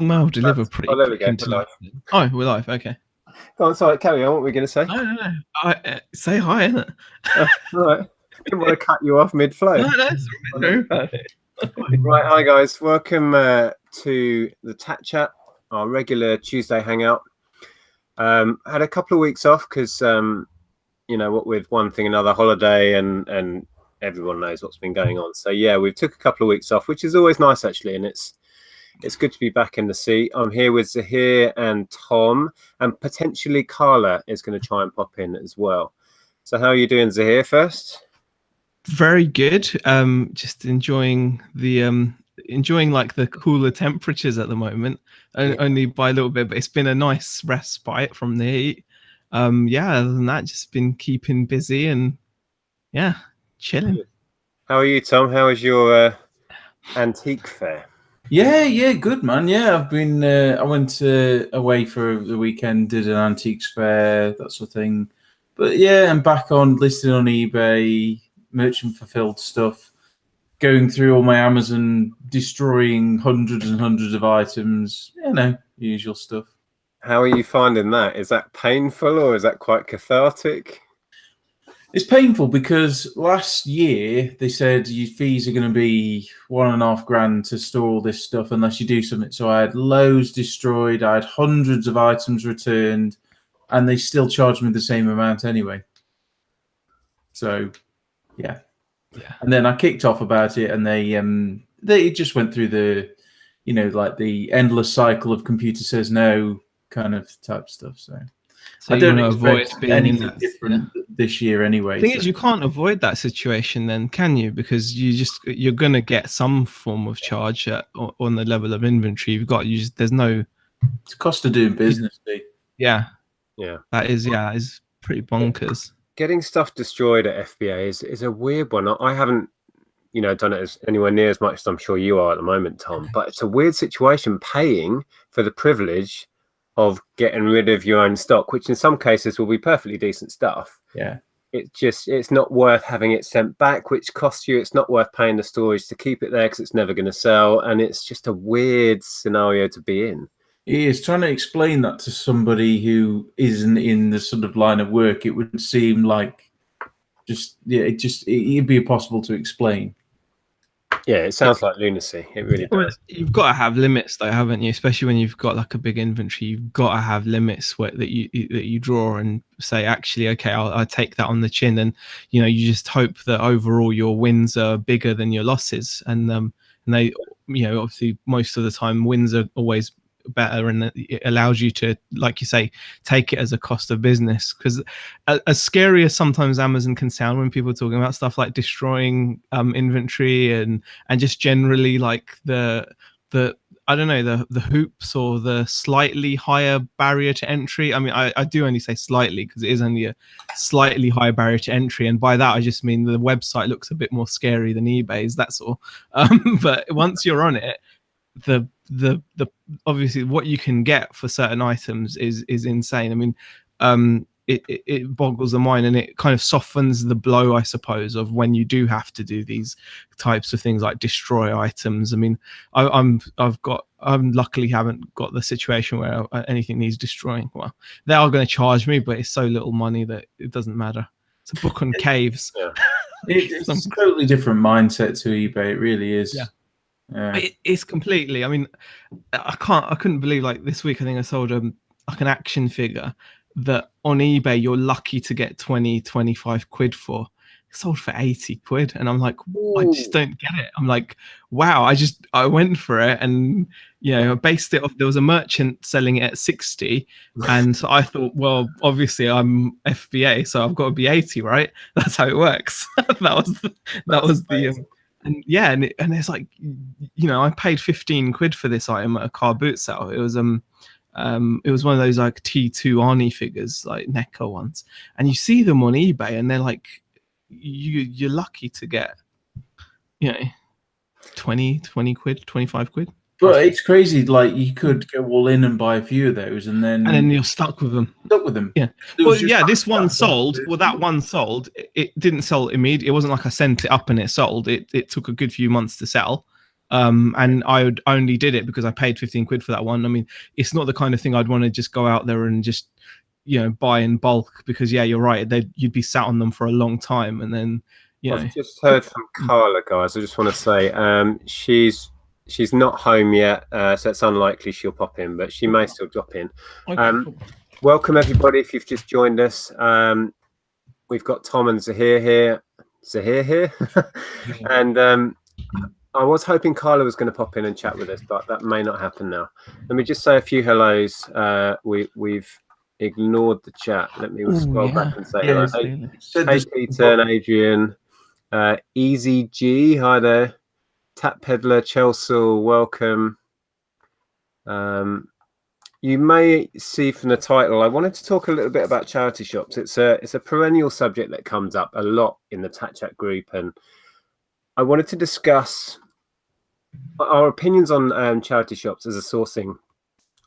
mail deliver pretty there we quick go. We're live. internationally. Oh, we're live. Okay. Go on, sorry, carry on. What were we going to say? No. Say hi, innit? All right. Didn't want to cut you off mid-flow. No, it's very perfect. Right, hi guys. Welcome to the Tat Chat, our regular Tuesday hangout. Had a couple of weeks off because, you know, what with one thing another, holiday and everyone knows what's been going on. So yeah, we took a couple of weeks off, which is always nice actually, and it's good to be back in the seat. I'm here with Zahir and Tom, and potentially Carla is going to try and pop in as well. So how are you doing, Zahir, first? Very good. Just enjoying like the cooler temperatures at the moment, only by a little bit, but it's been a nice respite from the heat. Yeah, other than that, just been keeping busy and yeah, chilling. How are you, Tom? How was your antique fair? Yeah, good man. Yeah, I've been. I went away for the weekend, did an antiques fair, that sort of thing. But yeah, I'm back on listing on eBay, merchant fulfilled stuff, going through all my Amazon, destroying hundreds and hundreds of items. You know, usual stuff. How are you finding that? Is that painful or is that quite cathartic? It's painful because last year they said your fees are going to be $1,500 to store all this stuff unless you do something. So I had loads destroyed. I had hundreds of items returned, and they still charged me the same amount anyway. So, yeah. And then I kicked off about it, and they just went through the, you know, like the endless cycle of computer says no kind of type stuff. So I don't expect anything different this year anyway. The thing is, you can't avoid that situation then, can you? Because you're going to get some form of charge on the level of inventory you've got. There's no... It's cost of doing business, Steve. Yeah. That is pretty bonkers. Getting stuff destroyed at FBA is a weird one. I haven't, you know, done it as anywhere near as much as I'm sure you are at the moment, Tom. But it's a weird situation, paying for the privilege of getting rid of your own stock, which in some cases will be perfectly decent stuff. Yeah. It's not worth having it sent back, which costs you. It's not worth paying the storage to keep it there because it's never going to sell. And it's just a weird scenario to be in. He is trying to explain that to somebody who isn't in the sort of line of work. It would seem like it'd be impossible to explain. Yeah, it sounds like lunacy. It really does. You've got to have limits, though, haven't you? Especially when you've got like a big inventory, you've got to have limits that you draw and say, actually, okay, I'll take that on the chin, and you know, you just hope that overall your wins are bigger than your losses, and they, you know, obviously most of the time wins are always better, and it allows you to, like you say, take it as a cost of business. Because as scary as sometimes Amazon can sound when people are talking about stuff like destroying inventory and just generally like the I don't know, the hoops or the slightly higher barrier to entry. I mean, I do only say slightly because it is only a slightly higher barrier to entry, and by that I just mean the website looks a bit more scary than eBay's, that's all. But once you're on it, the obviously what you can get for certain items is insane. I mean, it boggles the mind, and it kind of softens the blow, I suppose, of when you do have to do these types of things like destroy items. I mean, I'm luckily haven't got the situation where anything needs destroying. Well, they are going to charge me, but it's so little money that it doesn't matter. It's a book on caves. Yeah. It's a totally different mindset to eBay. It really is. Yeah. It's completely. I mean, I couldn't believe, like, this week I think I sold like an action figure that on eBay you're lucky to get 20-25 quid for. It sold for 80 quid, and I'm like, I just don't get it. I'm like, wow, I went for it, and you know, I based it off, there was a merchant selling it at 60, and so I thought, well, obviously I'm FBA, so I've got to be 80, right? That's how it works. that was the and yeah, and it's like, you know, I paid 15 quid for this item at a car boot sale. It was one of those like T2 Arnie figures, like NECA ones, and you see them on eBay, and they're like, you're lucky to get, you know, 20 quid, 25 quid. But it's crazy. Like, you could go all in and buy a few of those, and then you're stuck with them. Yeah. Well, yeah. This one sold. Well, that one sold. It didn't sell immediately. It wasn't like I sent it up and it sold. It took a good few months to sell. and I only did it because I paid 15 quid for that one. I mean, it's not the kind of thing I'd want to just go out there and just, buy in bulk, because you're right, you'd be sat on them for a long time, and then I've just heard from Carla, guys. I just want to say she's not home yet, so it's unlikely she'll pop in, but she may still drop in. Okay. Welcome everybody if you've just joined us. We've got Tom and Zahir here, and I was hoping Carla was going to pop in and chat with us, but that may not happen now. Let me just say a few hellos. We've ignored the chat. Let me scroll back and say hello. Hey, Peter and Adrian. Easy G, hi there. Tap Peddler, Chelsea, welcome. You may see from the title, I wanted to talk a little bit about charity shops. It's a perennial subject that comes up a lot in the Tat Chat group, and I wanted to discuss our opinions on charity shops as a sourcing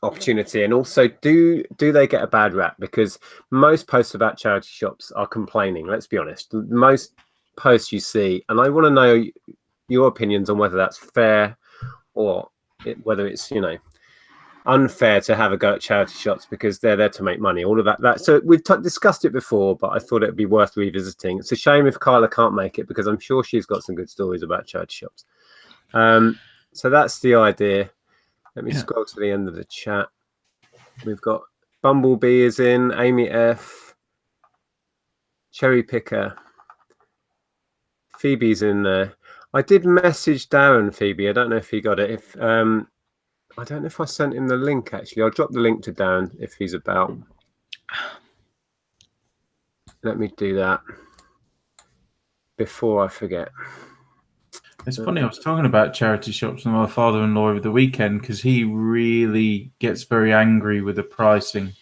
opportunity, and also do they get a bad rap? Because most posts about charity shops are complaining. Let's be honest, most posts you see, and I want to know your opinions on whether that's fair or whether it's unfair to have a go at charity shops, because they're there to make money. All of that. So we've discussed it before, but I thought it'd be worth revisiting. It's a shame if Carla can't make it, because I'm sure she's got some good stories about charity shops. So that's the idea. Let me scroll to the end of the chat. We've got Bumblebee is in, Amy F, Cherry Picker, Phoebe's in there. I did message Darren, Phoebe. I don't know if he got it. I don't know if I sent him the link, actually. I'll drop the link to Darren if he's about. Let me do that before I forget. It's funny, I was talking about charity shops with my father-in-law over the weekend, because he really gets very angry with the pricing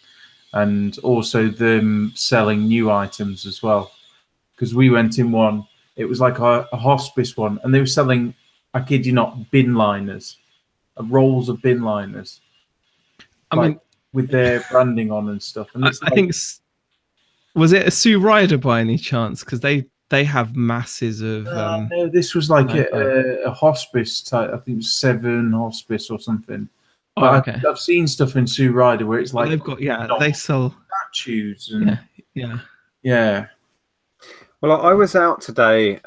and also them selling new items as well. Because we went in one, it was like a hospice one, and they were selling, I kid you not, bin liners, rolls of bin liners. I mean, with their branding on and stuff. And I think, was it a Sue Ryder by any chance? Because they have masses of. No, this was like a hospice type. I think it was 7 Hospice or something. Oh, okay. I've seen stuff in Sue Ryder where it's like they've got they sell statues and yeah. Well, I was out today.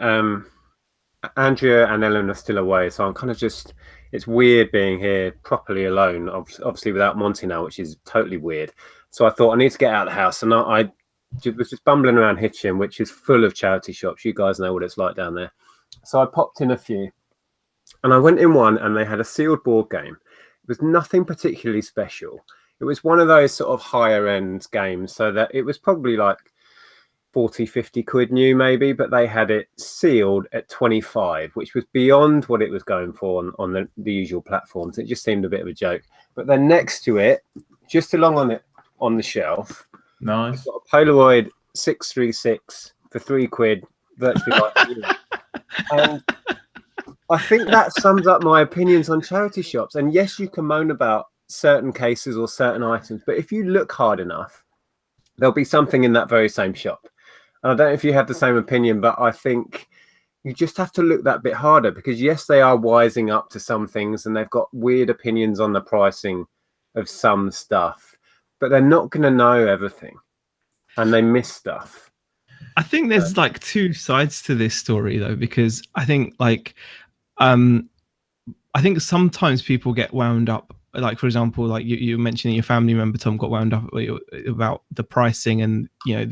Andrea and Ellen are still away, so I'm kind of just. It's weird being here properly alone, obviously without Monty now, which is totally weird. So I thought I need to get out of the house, and I was just bumbling around Hitchin, which is full of charity shops. You guys know what it's like down there. So I popped in a few, and I went in one, and they had a sealed board game. It was nothing particularly special. It was one of those sort of higher end games, so that it was probably like 40, 50 quid new maybe, but they had it sealed at 25, which was beyond what it was going for on the usual platforms. It just seemed a bit of a joke. But then next to it, just along on the shelf, nice, got a Polaroid 636 for 3 quid, virtually like and I think that sums up my opinions on charity shops. And yes, you can moan about certain cases or certain items, but if you look hard enough, there'll be something in that very same shop. And I don't know if you have the same opinion, but I think you just have to look that bit harder, because yes, they are wising up to some things and they've got weird opinions on the pricing of some stuff, but they're not going to know everything, and they miss stuff. I think there's like two sides to this story though, because I think I think sometimes people get wound up. Like, for example, like you mentioning your family member Tom got wound up about the pricing and you're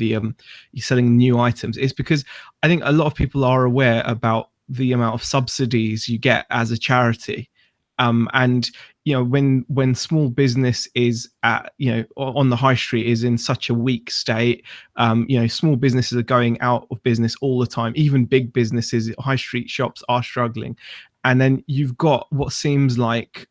selling new items. It's because I think a lot of people are aware about the amount of subsidies you get as a charity, and when small business is at on the high street is in such a weak state, small businesses are going out of business all the time. Even big businesses, high street shops are struggling, and then you've got what seems like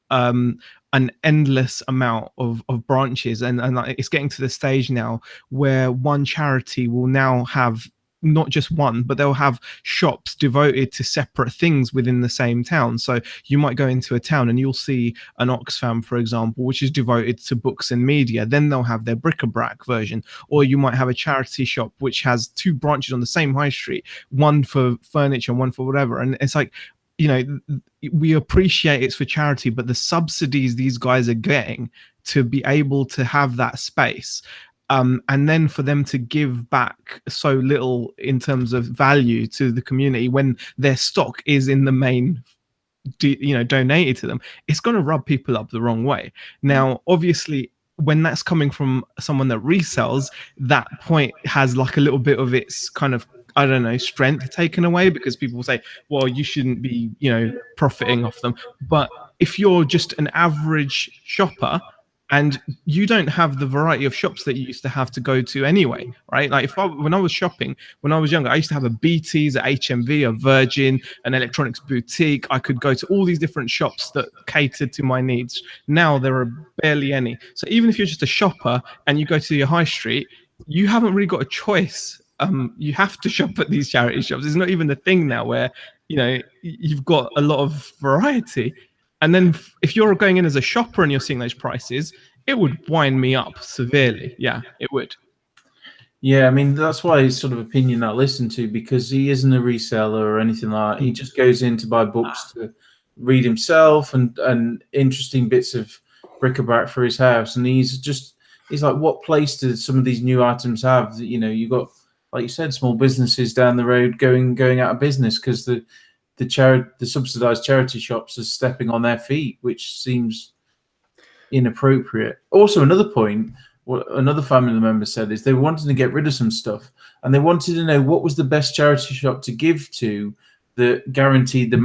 an endless amount of branches, and it's getting to the stage now where one charity will now have not just one, but they'll have shops devoted to separate things within the same town. So you might go into a town and you'll see an Oxfam, for example, which is devoted to books and media. Then they'll have their bric-a-brac version. Or you might have a charity shop which has 2 branches on the same high street, one for furniture and one for whatever. And it's like, we appreciate it's for charity, but the subsidies these guys are getting to be able to have that space, and then for them to give back so little in terms of value to the community when their stock is in the main donated to them, it's going to rub people up the wrong way. Now obviously when that's coming from someone that resells, that point has like a little bit of its kind of, I don't know, strength taken away, because people will say, well, you shouldn't be profiting off them. But if you're just an average shopper and you don't have the variety of shops that you used to have to go to anyway, right? Like when I was shopping, when I was younger, I used to have a BT's, a HMV, a Virgin, an electronics boutique. I could go to all these different shops that catered to my needs. Now there are barely any. So even if you're just a shopper and you go to your high street, you haven't really got a choice. You have to shop at these charity shops. It's not even the thing now where you've got a lot of variety. And then if you're going in as a shopper and you're seeing those prices, it would wind me up severely. Yeah, it would. Yeah, I mean, that's why his sort of opinion I listen to, because he isn't a reseller or anything like that. He just goes in to buy books to read himself and interesting bits of bric-a-brac for his house. And he's like, what place do some of these new items have? You got, like you said, small businesses down the road going out of business because the subsidized charity shops are stepping on their feet, which seems inappropriate. Also, another point, what another family member said is they wanted to get rid of some stuff, and they wanted to know what was the best charity shop to give to that guaranteed to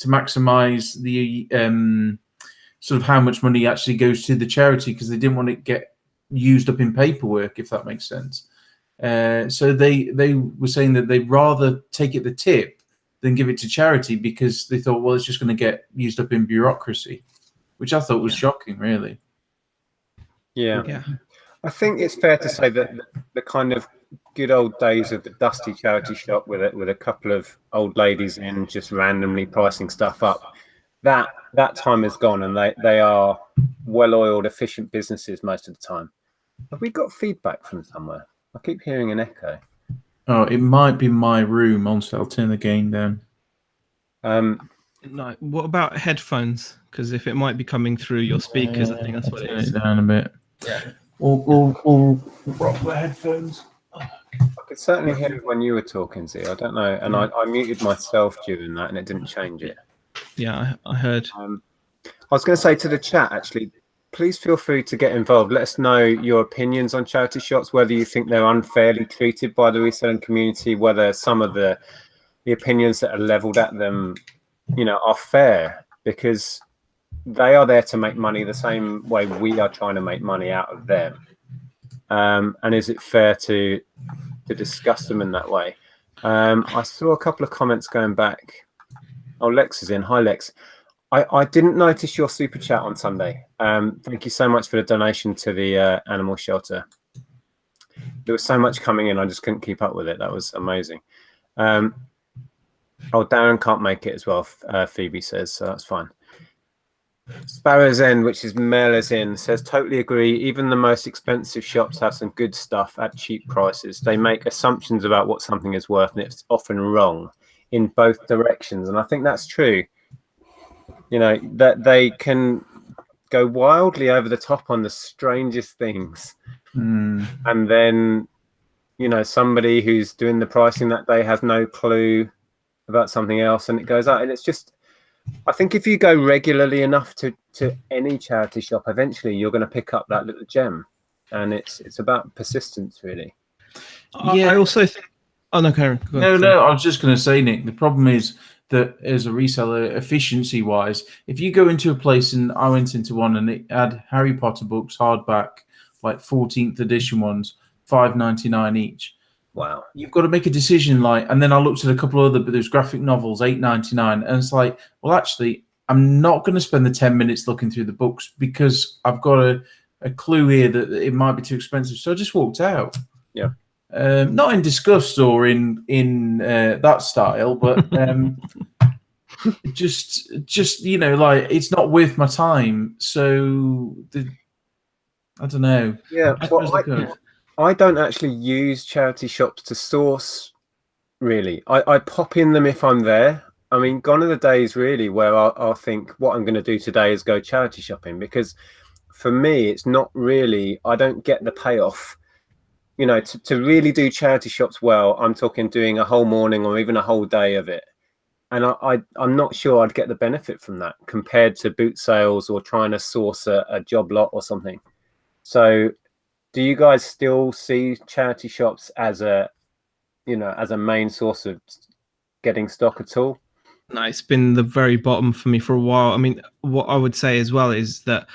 maximize the sort of how much money actually goes to the charity, because they didn't want it get used up in paperwork, if that makes sense. So they were saying that they'd rather take it the tip than give it to charity, because they thought, well, it's just going to get used up in bureaucracy, which I thought was shocking, really. Yeah. I think it's fair to say that the kind of good old days of the dusty charity shop with a couple of old ladies in just randomly pricing stuff up, that time is gone, and they are well-oiled, efficient businesses most of the time. Have we got feedback from somewhere? I keep hearing an echo. Oh, it might be my room. Also, I'll turn the gain down. No. What about headphones? Because if it might be coming through your speakers, I think that's what it is. Turn it down a bit. Yeah. We'll rock the headphones. I could certainly hear it when you were talking, Z. I don't know, and I muted myself during that, and it didn't change it. Yeah, I heard. I was going to say to the chat, actually, please feel free to get involved. Let us know your opinions on charity shops, whether you think they're unfairly treated by the reselling community, whether some of the opinions that are leveled at them, are fair, because they are there to make money the same way we are trying to make money out of them. And is it fair to discuss them in that way? I saw a couple of comments going back. Oh, Lex is in. Hi, Lex. I didn't notice your super chat on Sunday. Thank you so much for the donation to the animal shelter. There was so much coming in, I just couldn't keep up with it. That was amazing. Oh, Darren can't make it as well, Phoebe says, so that's fine. Sparrow's End, which is Mailers In, says, totally agree. Even the most expensive shops have some good stuff at cheap prices. They make assumptions about what something is worth, and it's often wrong in both directions. And I think that's true. That they can go wildly over the top on the strangest things. And then, somebody who's doing the pricing that day has no clue about something else, and it goes out. And it's just, I think if you go regularly enough to any charity shop, eventually you're going to pick up that little gem. And it's about persistence, really. Yeah. I also think, oh no, Karen. No, I was just going to say, Nick, the problem is that as a reseller, efficiency wise, if you go into a place, and I went into one and it had Harry Potter books, hardback, like 14th edition ones, $5.99 each. Wow. You've got to make a decision, and then I looked at a couple of other, but there's graphic novels, $8.99, and it's like, well, actually, I'm not going to spend the 10 minutes looking through the books because I've got a clue here that it might be too expensive. So I just walked out. Yeah. Not in disgust or in that style, but just it's not worth my time. So I don't know. Yeah, I don't actually use charity shops to source. Really, I pop in them if I'm there, I mean, gone are the days really where I'll think what I'm going to do today is go charity shopping, because for me, it's not really, I don't get the payoff. You know, to really do charity shops well, I'm talking doing a whole morning or even a whole day of it. And I'm not sure I'd get the benefit from that compared to boot sales or trying to source a job lot or something. So do you guys still see charity shops as a, you know, as a main source of getting stock at all? No, it's been the very bottom for me for a while. I mean, what I would say as well is that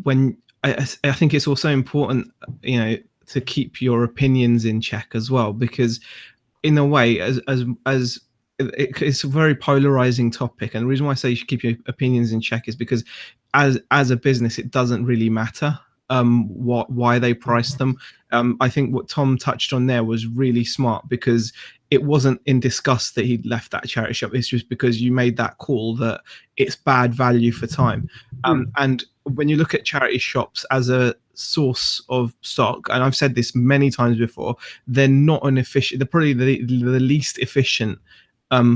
when I think it's also important, to keep your opinions in check as well, because in a way, it's a very polarizing topic, and the reason why I say you should keep your opinions in check is because as a business, it doesn't really matter why they price them. I think what Tom touched on there was really smart, because it wasn't in disgust that he left that charity shop. It's just because you made that call that it's bad value for time. And when you look at charity shops as a source of stock, and I've said this many times before, they're not an efficient. They're probably the least efficient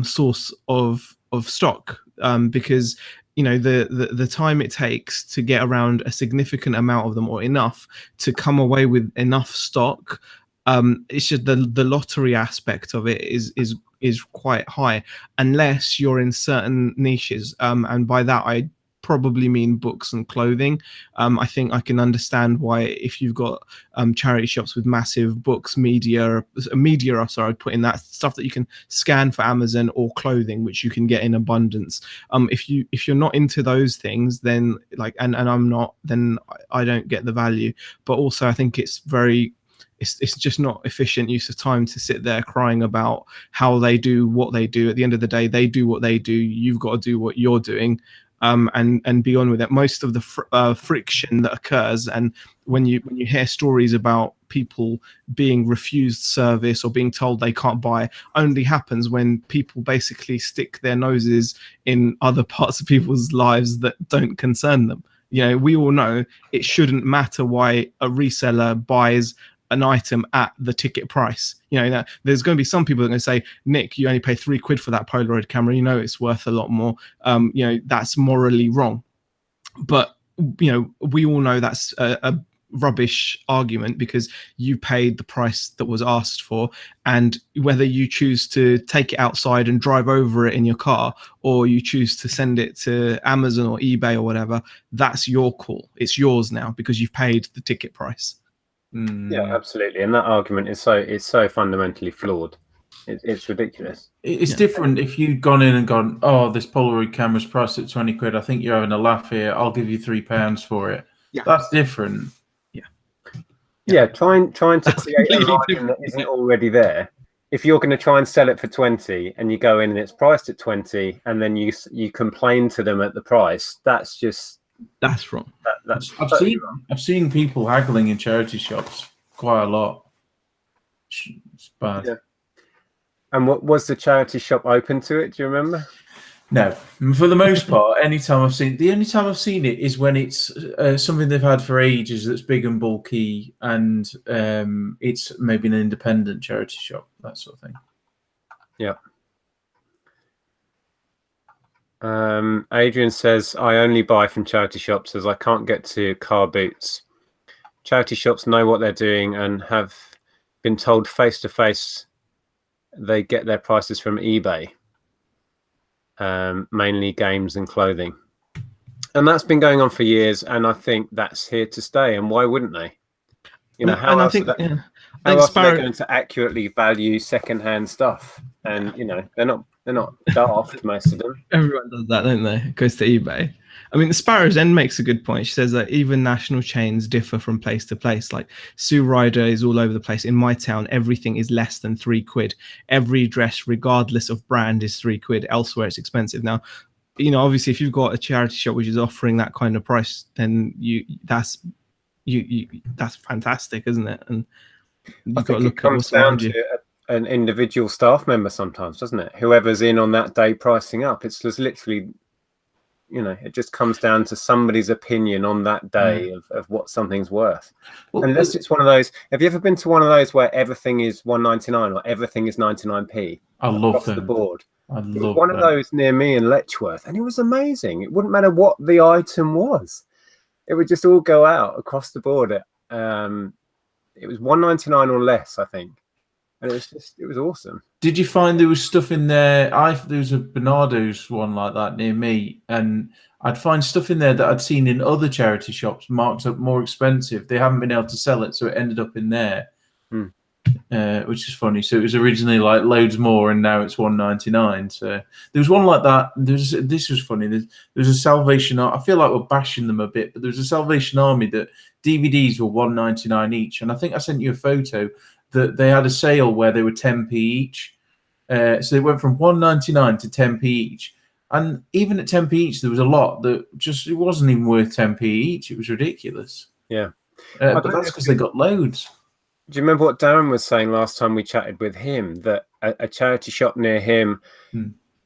source of stock, because the time it takes to get around a significant amount of them, or enough to come away with enough stock. It's just the lottery aspect of it is quite high, unless you're in certain niches, and by that I probably mean books and clothing. I think I can understand why, if you've got charity shops with massive books, media, sorry, I'd put in that stuff that you can scan for Amazon, or clothing, which you can get in abundance. If you're not into those things, then and I'm not, then I don't get the value. But also I think it's just not efficient use of time to sit there crying about how they do what they do. At the end of the day, they do what they do. You've got to do what you're doing, and be on with it. Most of the friction that occurs, and when you hear stories about people being refused service or being told they can't buy, only happens when people basically stick their noses in other parts of people's lives that don't concern them. We all know it shouldn't matter why a reseller buys an item at the ticket price. There's going to be some people that are going to say, Nick, you only pay £3 for that Polaroid camera, it's worth a lot more. That's morally wrong. But we all know that's a rubbish argument, because you paid the price that was asked for, and whether you choose to take it outside and drive over it in your car, or you choose to send it to Amazon or eBay or whatever, that's your call. It's yours now, because you've paid the ticket price. Yeah, absolutely. And that argument is so fundamentally flawed. It's ridiculous. It's different if you'd gone in and gone, oh, this Polaroid camera's priced at £20. I think you're having a laugh here. I'll give you £3 for it. Yeah. That's different. Yeah, trying to create a margin that isn't already there. If you're going to try and sell it for 20 and you go in and it's priced at 20, and then you complain to them at the price, that's wrong. I've seen people haggling in charity shops quite a lot. It's bad. Yeah. And what was the charity shop open to it? Do you remember? No, for the most part, the only time I've seen it is when it's something they've had for ages that's big and bulky, and it's maybe an independent charity shop, that sort of thing. Yeah. Adrian says, I only buy from charity shops as I can't get to car boots. Charity shops know what they're doing and have been told face to face they get their prices from eBay, mainly games and clothing. And that's been going on for years, and I think that's here to stay. And why wouldn't they? How else are they going to accurately value secondhand stuff? And they're not daft, most of them. Everyone does that, don't they? It goes to eBay. I mean, the Sparrow's End makes a good point. She says that even national chains differ from place to place. Like Sue Ryder is all over the place. In my town, everything is less than £3. Every dress, regardless of brand, is £3. Elsewhere, it's expensive. Now, obviously, if you've got a charity shop which is offering that kind of price, then that's fantastic, isn't it? And you've got to look at what's down to an individual staff member sometimes, doesn't it? Whoever's in on that day pricing up. It's just literally, it just comes down to somebody's opinion on that day of what something's worth. Well, unless it's one of those. Have you ever been to one of those where everything is $1.99 or everything is 99p? I love across them. the board. I love one of those near me in Letchworth, and it was amazing. It wouldn't matter what the item was; it would just all go out across the board. It was $1.99 or less, I think, and it was awesome. Did you find there was stuff in there? There was a Bernardo's one like that near me, and I'd find stuff in there that I'd seen in other charity shops marked up more expensive. They haven't been able to sell it, so it ended up in there, which is funny. So it was originally like loads more, and now it's $1.99. So there was one like that. This was funny. There's a Salvation Army. I feel like we're bashing them a bit, but there was a Salvation Army that DVDs were $1.99 each, and I think I sent you a photo that they had a sale where they were 10p each. So they went from $1.99 to 10p each. And even at 10p each, there was a lot that it wasn't even worth 10p each. It was ridiculous. Yeah. But that's because they got loads. Do you remember what Darren was saying last time we chatted with him? That a charity shop near him,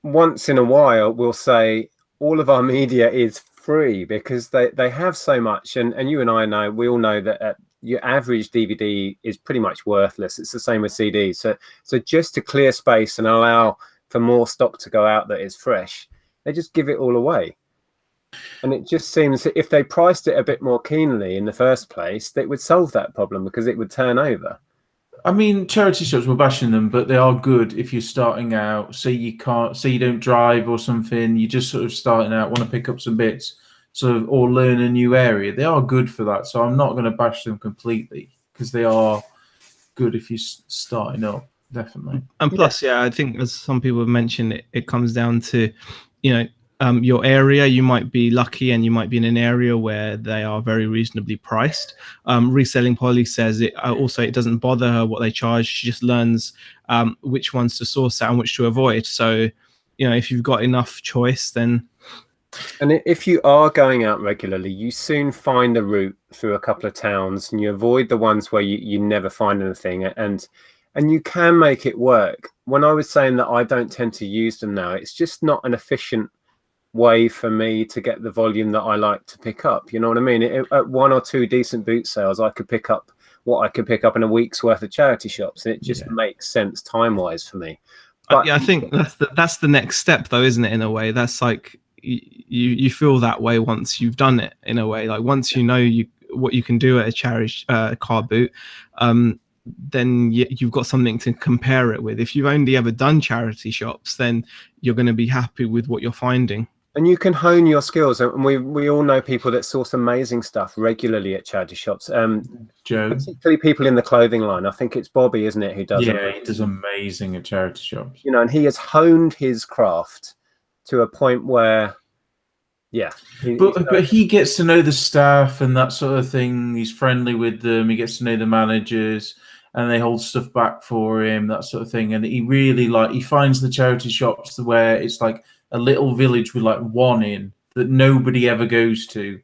once in a while, will say, all of our media is free because they have so much. And you and I know, we all know that your average DVD is pretty much worthless. It's the same with CDs. So just to clear space and allow for more stock to go out that is fresh, they just give it all away. And it just seems that if they priced it a bit more keenly in the first place, that would solve that problem because it would turn over. I mean, charity shops, we're bashing them, but they are good if you're starting out. Say you don't drive or something, you're just sort of starting out, want to pick up some bits, or learn a new area. They are good for that. So I'm not going to bash them completely because they are good if you're starting up, definitely. And plus, I think as some people have mentioned, it comes down to, your area. You might be lucky and you might be in an area where they are very reasonably priced. Reselling Polly says it doesn't bother her what they charge. She just learns which ones to source out and which to avoid. So, if you've got enough choice, then... And if you are going out regularly, you soon find a route through a couple of towns and you avoid the ones where you never find anything. And you can make it work. When I was saying that I don't tend to use them now, it's just not an efficient way for me to get the volume that I like to pick up. You know what I mean? At one or two decent boot sales, I could pick up what I could pick up in a week's worth of charity shops. And it just makes sense time-wise for me. But I think that's the next step, though, isn't it? In a way, that's like you feel that way once you've done it. In a way, like once you know what you can do at a charity car boot, then you've got something to compare it with. If you've only ever done charity shops, then you're going to be happy with what you're finding. And you can hone your skills. And we all know people that source amazing stuff regularly at charity shops. Joe, particularly people in the clothing line. I think it's Bobby, isn't it, who does it? Yeah, he does amazing at charity shops. And he has honed his craft to a point where, but he gets to know the staff and that sort of thing. He's friendly with them. He gets to know the managers, and they hold stuff back for him, that sort of thing. And he really he finds the charity shops where it's like a little village with like one in that nobody ever goes to,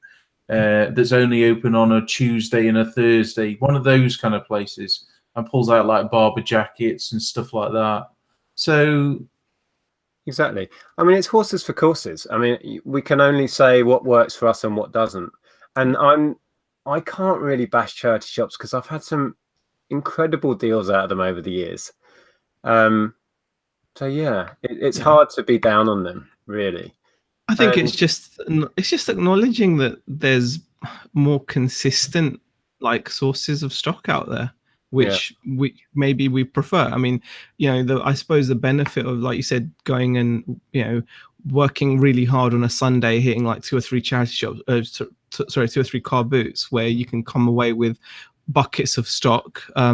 that's only open on a Tuesday and a Thursday, one of those kind of places, and pulls out like barber jackets and stuff like that. So exactly. I mean, it's horses for courses. I mean, we can only say what works for us and what doesn't. And I can't really bash charity shops because I've had some incredible deals out of them over the years. So it's hard to be down on them, really. I think it's just acknowledging that there's more consistent sources of stock out there, which we prefer. I mean, I suppose the benefit of, like you said, going and working really hard on a Sunday, hitting like 2 or 3 charity shops, 2 or 3 car boots, where you can come away with buckets of stock. I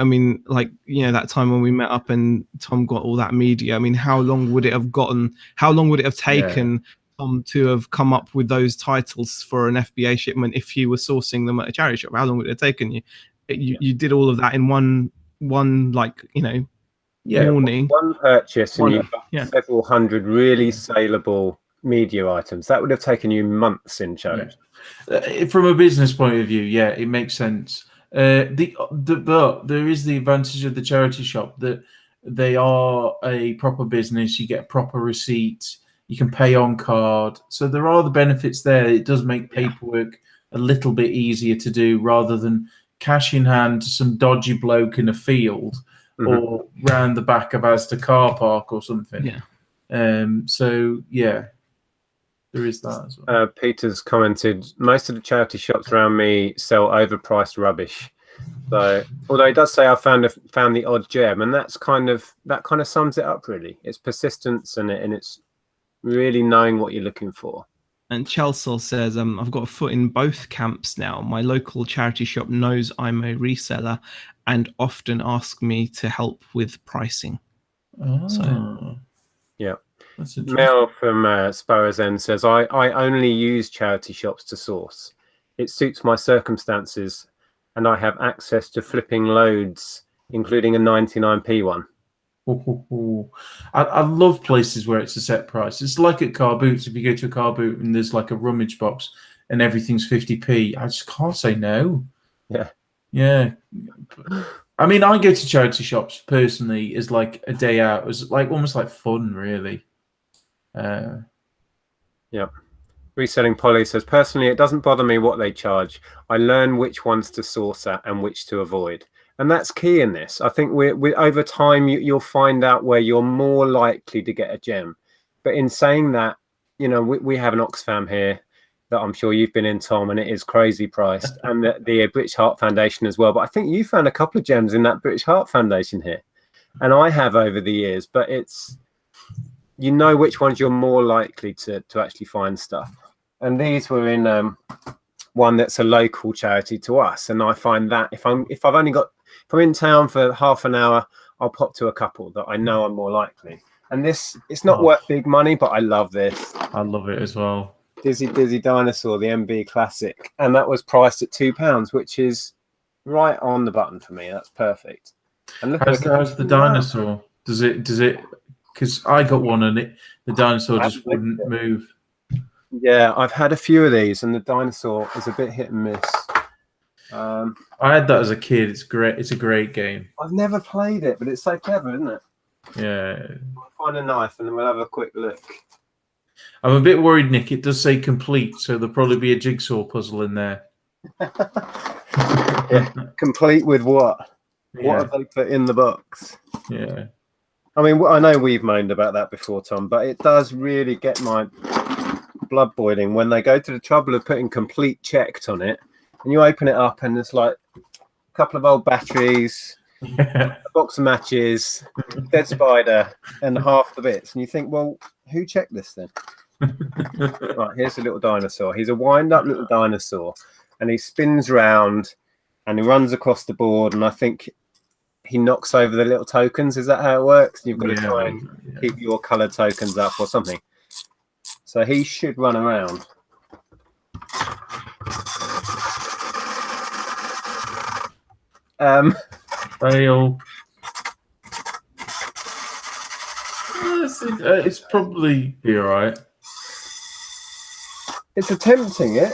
mean, that time when we met up and Tom got all that media, I mean, how long would it have taken Tom to have come up with those titles for an FBA shipment if you were sourcing them at a charity shop? How long would it have taken you? You did all of that in one morning. One purchase, and you've got several hundred really saleable media items. That would have taken you months in charity. From a business point of view, it makes sense. But there is the advantage of the charity shop that they are a proper business. You get a proper receipt. You can pay on card. So there are the benefits there. It does make paperwork a little bit easier to do rather than cash in hand to some dodgy bloke in a field or round the back of Asda car park or something. Yeah. So yeah, there is that as well. Peter's commented, most of the charity shops around me sell overpriced rubbish. So although he does say I found the odd gem, and that kind of sums it up really. It's persistence and it's really knowing what you're looking for. And Chelsea says, I've got a foot in both camps now. My local charity shop knows I'm a reseller and often ask me to help with pricing. So, yeah. That's Mel from Sparrow's End says, I only use charity shops to source. It suits my circumstances and I have access to flipping loads, including a 99p one. I love places where it's a set price. It's like at car boots. If you go to a car boot and there's like a rummage box and everything's 50p, I just can't say no. Yeah. I mean, I go to charity shops personally as like a day out. It's like almost like fun, really. Yeah. Reselling Polly says, personally, it doesn't bother me what they charge. I learn which ones to source at and which to avoid. And that's key in this. I think we over time, you'll find out where you're more likely to get a gem. But in saying that, you know, we have an Oxfam here that I'm sure you've been in, Tom, and it is crazy priced. And the British Heart Foundation as well. But I think you found a couple of gems in that British Heart Foundation here. And I have over the years. But it's, you know which ones you're more likely to actually find stuff. And these were in one that's a local charity to us. And I find that if I'm in town for half an hour, I'll pop to a couple that I know I'm more likely. And this, it's not worth big money, but I love this. I love it as well. Dizzy Dinosaur, the MB Classic. And that was priced at £2, which is right on the button for me. That's perfect. And look, how's the dinosaur? Does it, because I got one and the dinosaur just wouldn't move. Yeah, I've had a few of these and the dinosaur is a bit hit and miss. I had that as a kid. It's great. It's a great game. I've never played it, but it's so clever, isn't it? Yeah. I'll find a knife and then we'll have a quick look. I'm a bit worried, Nick. It does say complete, so there'll probably be a jigsaw puzzle in there. Yeah. Complete with what? Yeah. What have they put in the box? Yeah. I mean, I know we've moaned about that before, Tom, but it does really get my blood boiling when they go to the trouble of putting complete checked on it. And you open it up and there's like a couple of old batteries, a box of matches, dead spider, and half the bits. And you think, well, who checked this then? Right, here's a little dinosaur. He's a wind-up little dinosaur. And he spins round and he runs across the board. And I think he knocks over the little tokens. Is that how it works? You've got to try and keep your coloured tokens up or something. So he should run around. Fail. It's probably be all right. It's attempting it.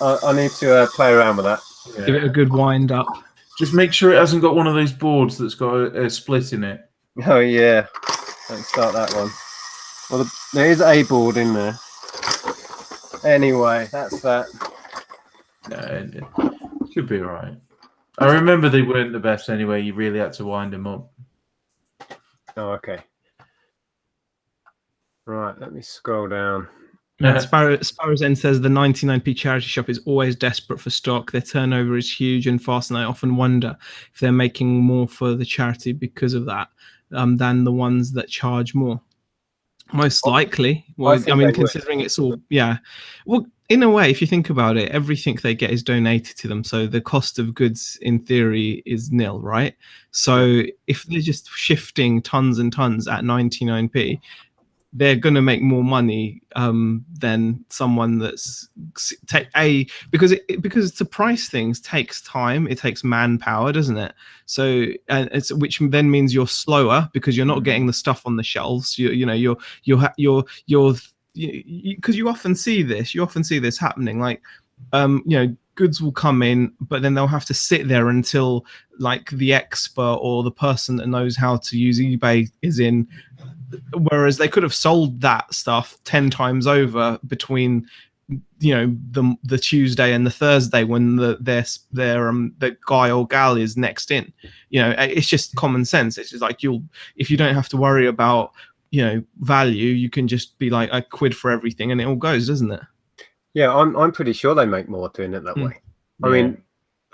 I need to play around with that. Yeah. Give it a good wind up. Just make sure it hasn't got one of those boards that's got a split in it. Oh yeah, let's start that one. Well, there is a board in there. Anyway, that's that. No, it should be all right. I remember they weren't the best anyway. You really had to wind them up. Oh, okay. Right, let me scroll down. Sparrow's End says the 99p charity shop is always desperate for stock. Their turnover is huge and fast, and I often wonder if they're making more for the charity because of that than the ones that charge more. Most likely. Well, I mean, considering it's all, yeah. Well, in a way, if you think about it, everything they get is donated to them. So the cost of goods, in theory, is nil, right? So if they're just shifting tons and tons at 99p, they're going to make more money than someone that's because to price things takes time. It takes manpower, doesn't it? So which then means you're slower because you're not getting the stuff on the shelves. Because you often see this happening. Like goods will come in, but then they'll have to sit there until like the expert or the person that knows how to use eBay is in whereas they could have sold that stuff 10 times over between, you know, the Tuesday and the Thursday when the guy or gal is next in. You know, it's just common sense. It's just like, if you don't have to worry about, you know, value, you can just be like a quid for everything and it all goes, doesn't it? Yeah, I'm pretty sure they make more doing it that way. I Yeah. mean,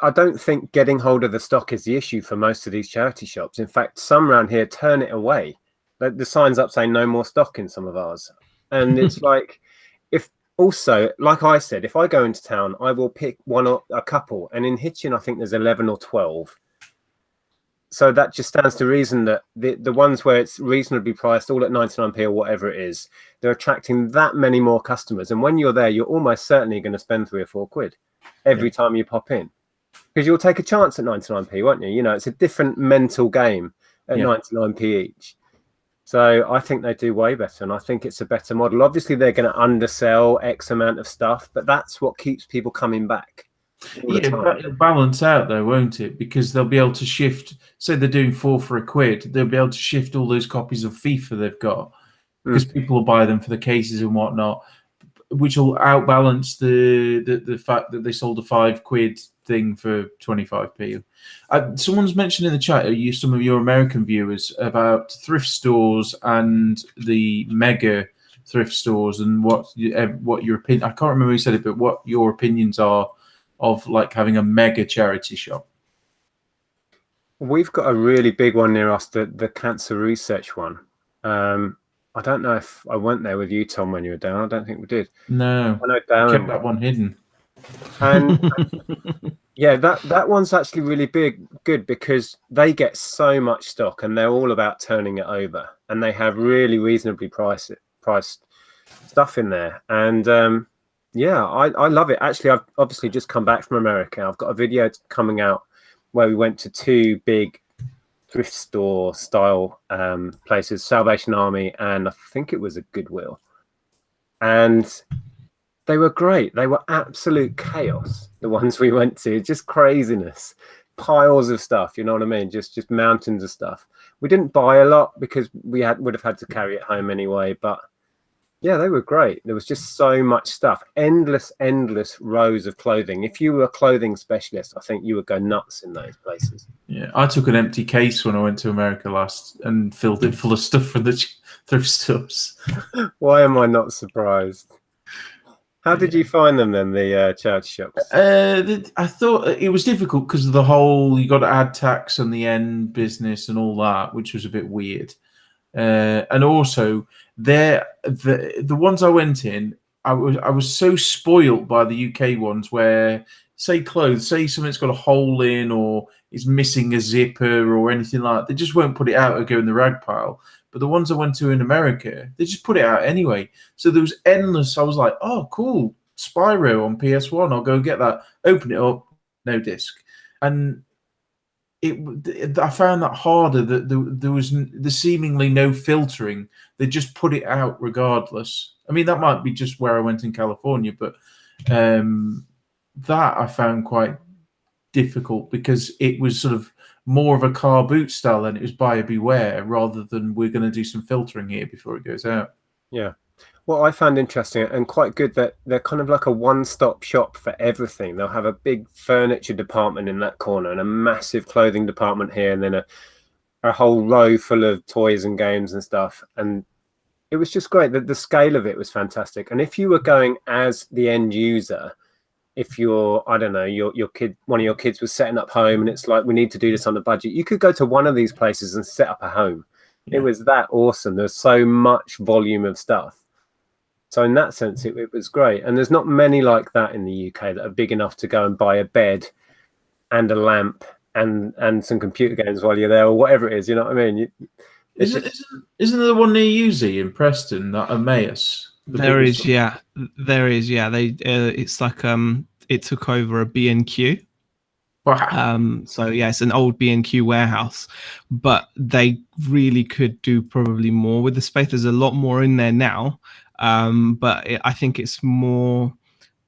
I don't think getting hold of the stock is the issue for most of these charity shops. In fact, some around here turn it away. The sign's up saying no more stock in some of ours. And it's like, if also, like I said, if I go into town, I will pick one or a couple. And in Hitchin, I think there's 11 or 12. So that just stands to reason that the ones where it's reasonably priced, all at 99p or whatever it is, they're attracting that many more customers. And when you're there, you're almost certainly going to spend 3 or 4 quid every time you pop in, because you'll take a chance at 99p, won't you? You know, it's a different mental game at 99p each. So I think they do way better, and I think it's a better model. Obviously, they're going to undersell X amount of stuff, but that's what keeps people coming back. Yeah, it'll balance out though, won't it? Because they'll be able to shift. Say they're doing 4 for a quid, they'll be able to shift all those copies of FIFA they've got, because people will buy them for the cases and whatnot, which will outbalance the fact that they sold a 5 quid thing for 25p. Someone's mentioned in the chat, some of your American viewers, about thrift stores and the mega thrift stores, and what your opinion. I can't remember who said it, but what your opinions are of like having a mega charity shop. We've got a really big one near us, the cancer research one. I don't know if I went there with you, Tom, when you were down. I don't think we did. No, I know Darren kept that one hidden. And yeah, that one's actually really good because they get so much stock and they're all about turning it over, and they have really reasonably priced stuff in there. And yeah, I love it. Actually, I've obviously just come back from America. I've got a video coming out where we went to 2 big thrift store style places, Salvation Army, and I think it was a Goodwill. And they were great. They were absolute chaos, the ones we went to. Just craziness. Piles of stuff, you know what I mean? Just mountains of stuff. We didn't buy a lot because we would have had to carry it home anyway, but yeah, they were great. There was just so much stuff. Endless rows of clothing. If you were a clothing specialist, I think you would go nuts in those places. Yeah, I took an empty case when I went to America last and filled it full of stuff from the thrift stores. Why am I not surprised? How did you find them then, the charity shops? I thought it was difficult because of the whole, you got to add tax on the end business and all that, which was a bit weird. And also, the ones I went in, I was so spoilt by the UK ones where, say clothes, say something's got a hole in or is missing a zipper or anything like that, they just won't put it out or go in the rag pile. But the ones I went to in America, they just put it out anyway. So there was endless. I was like, oh, cool, Spyro on PS1. I'll go get that. Open it up, no disc. And I found that harder. That there was seemingly no filtering. They just put it out regardless. I mean, that might be just where I went in California, but that I found quite difficult because it was sort of more of a car boot style, and it was buyer beware rather than we're going to do some filtering here before it goes out. Yeah. What I found interesting and quite good that they're kind of like a one-stop shop for everything. They'll have a big furniture department in that corner and a massive clothing department here, and then a whole row full of toys and games and stuff. And it was just great. The scale of it was fantastic. And if you were going as the end user, if you're, I don't know, one of your kids was setting up home and it's like, we need to do this on a budget, you could go to one of these places and set up a home. Yeah. It was that awesome. There's so much volume of stuff. So in that sense, it was great. And there's not many like that in the UK that are big enough to go and buy a bed and a lamp and some computer games while you're there or whatever it is. You know what I mean? Isn't there the one near Uzi in Preston, that Emmaus? There is. They it's like it took over a B&Q. Wow. So yeah, it's an old B&Q warehouse, but they really could do probably more with the space. There's a lot more in there now, but I think it's more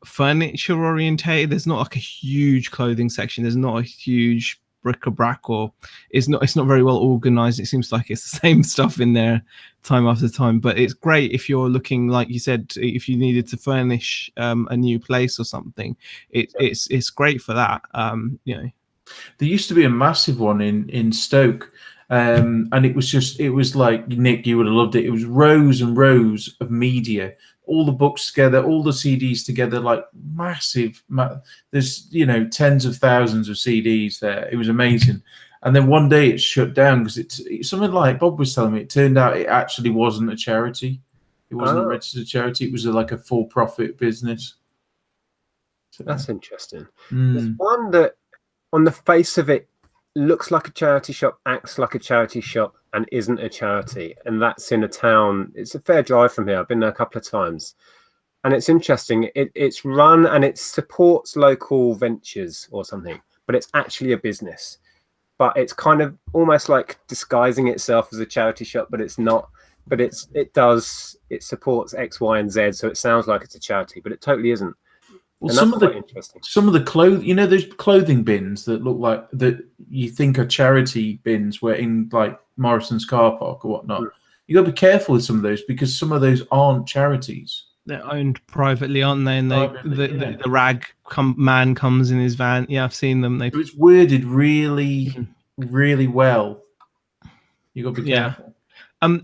furniture orientated. There's not like a huge clothing section. There's not a huge bric-a-brac, or it's not very well organized. It seems like it's the same stuff in there time after time. But it's great if you're looking, like you said, if you needed to furnish a new place or something. It's great for that. There used to be a massive one in Stoke, and it was like, Nick, you would have loved it. It was rows and rows of media, all the books together, all the CDs together, like massive. There's tens of thousands of CDs there. It was amazing. And then one day it shut down because it's something like Bob was telling me. It turned out it actually wasn't a charity. It wasn't a registered charity. It was like a for-profit business. So, that's interesting. There's one that, on the face of it, looks like a charity shop, acts like a charity shop, and isn't a charity. And that's in a town. It's a fair drive from here. I've been there a couple of times. And it's interesting. It's run and it supports local ventures or something, but it's actually a business. But it's kind of almost like disguising itself as a charity shop, but it's not. But it supports X, Y, and Z. So it sounds like it's a charity, but it totally isn't. Well, some of the clothing, those clothing bins that look like that you think are charity bins, were in like Morrison's car park or whatnot. You got to be careful with some of those because some of those aren't charities. They're owned privately, aren't they? And the rag man comes in his van. Yeah, I've seen them. So it's worded really, really well. You got to be careful.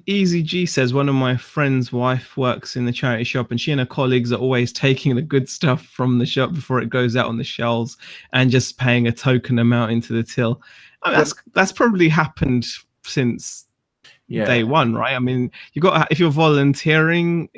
Easy G says, one of my friend's wife works in the charity shop, and she and her colleagues are always taking the good stuff from the shop before it goes out on the shelves and just paying a token amount into the till. I mean, that's probably happened since day one, right? I mean, if you're volunteering,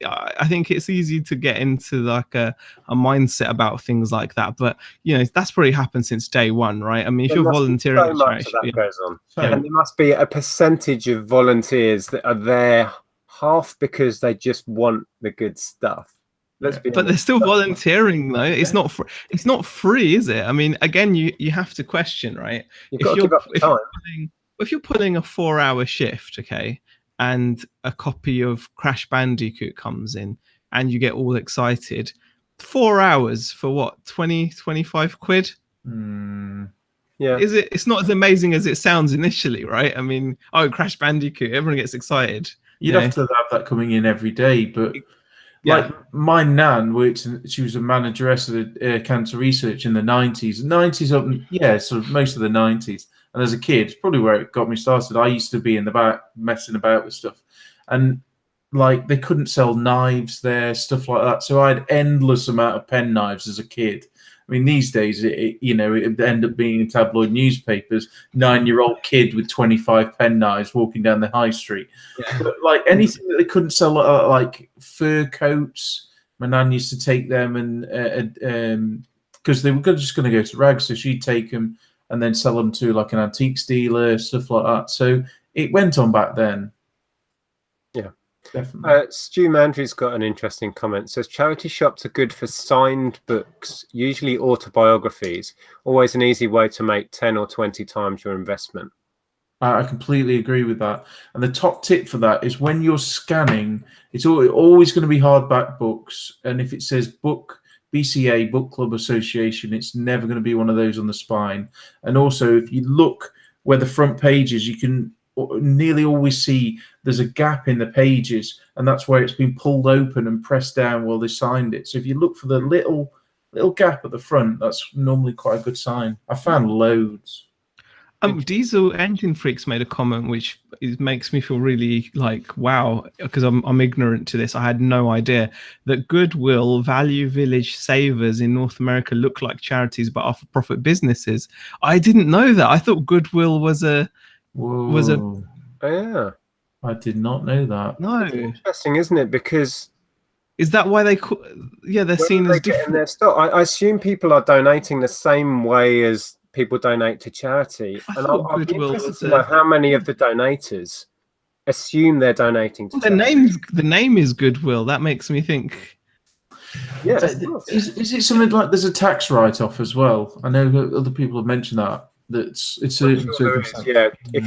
I think it's easy to get into like a mindset about things like that. But that's probably happened since day one, right? I mean, if you're volunteering, so much that goes on, and there must be a percentage of volunteers that are there half because they just want the good stuff. But they're still volunteering, though. It's not it's not free, is it? I mean, again, you have to question, right? You've got to give up the time. If you're pulling a 4-hour shift, okay, and a copy of Crash Bandicoot comes in and you get all excited, 4 hours for what, 25 quid? Yeah. It's not as amazing as it sounds initially, right? I mean, Crash Bandicoot, everyone gets excited. You'd have to have that coming in every day, but like my nan she was a manageress of cancer research in the 90s sort of most of the 90s. And as a kid, probably where it got me started, I used to be in the back messing about with stuff. And like they couldn't sell knives there, stuff like that. So I had endless amount of pen knives as a kid. I mean, these days, it end up being in tabloid newspapers, 9-year-old kid with 25 pen knives walking down the high street. Yeah. But like anything that they couldn't sell, like fur coats, my nan used to take them and because they were just going to go to rags. So she'd take them and then sell them to like an antiques dealer, stuff like that. So it went on back then. Yeah, definitely. Stu Mandry's got an interesting comment. It says charity shops are good for signed books, usually autobiographies. Always an easy way to make 10 or 20 times your investment. I completely agree with that. And the top tip for that is when you're scanning, it's always going to be hardback books. And if it says book, BCA, Book Club Association, it's never going to be one of those on the spine. And also, if you look where the front page is, you can nearly always see there's a gap in the pages, and that's where it's been pulled open and pressed down while they signed it. So if you look for the little gap at the front, that's normally quite a good sign. I found loads. Diesel Engine Freaks made a comment which makes me feel really like wow, because I'm ignorant to this. I had no idea that Goodwill, Value Village, Savers in North America look like charities but are for-profit businesses. I didn't know that. I thought Goodwill was a. Oh, yeah. I did not know that. No, it's interesting, isn't it? Because is that why they're seen as different? Their stock? I assume people are donating the same way as people donate to charity. And I'll be interested to know how many of the donators assume they're donating to charity. The name is Goodwill. That makes me think. Yeah. Is it something like there's a tax write-off as well? I know if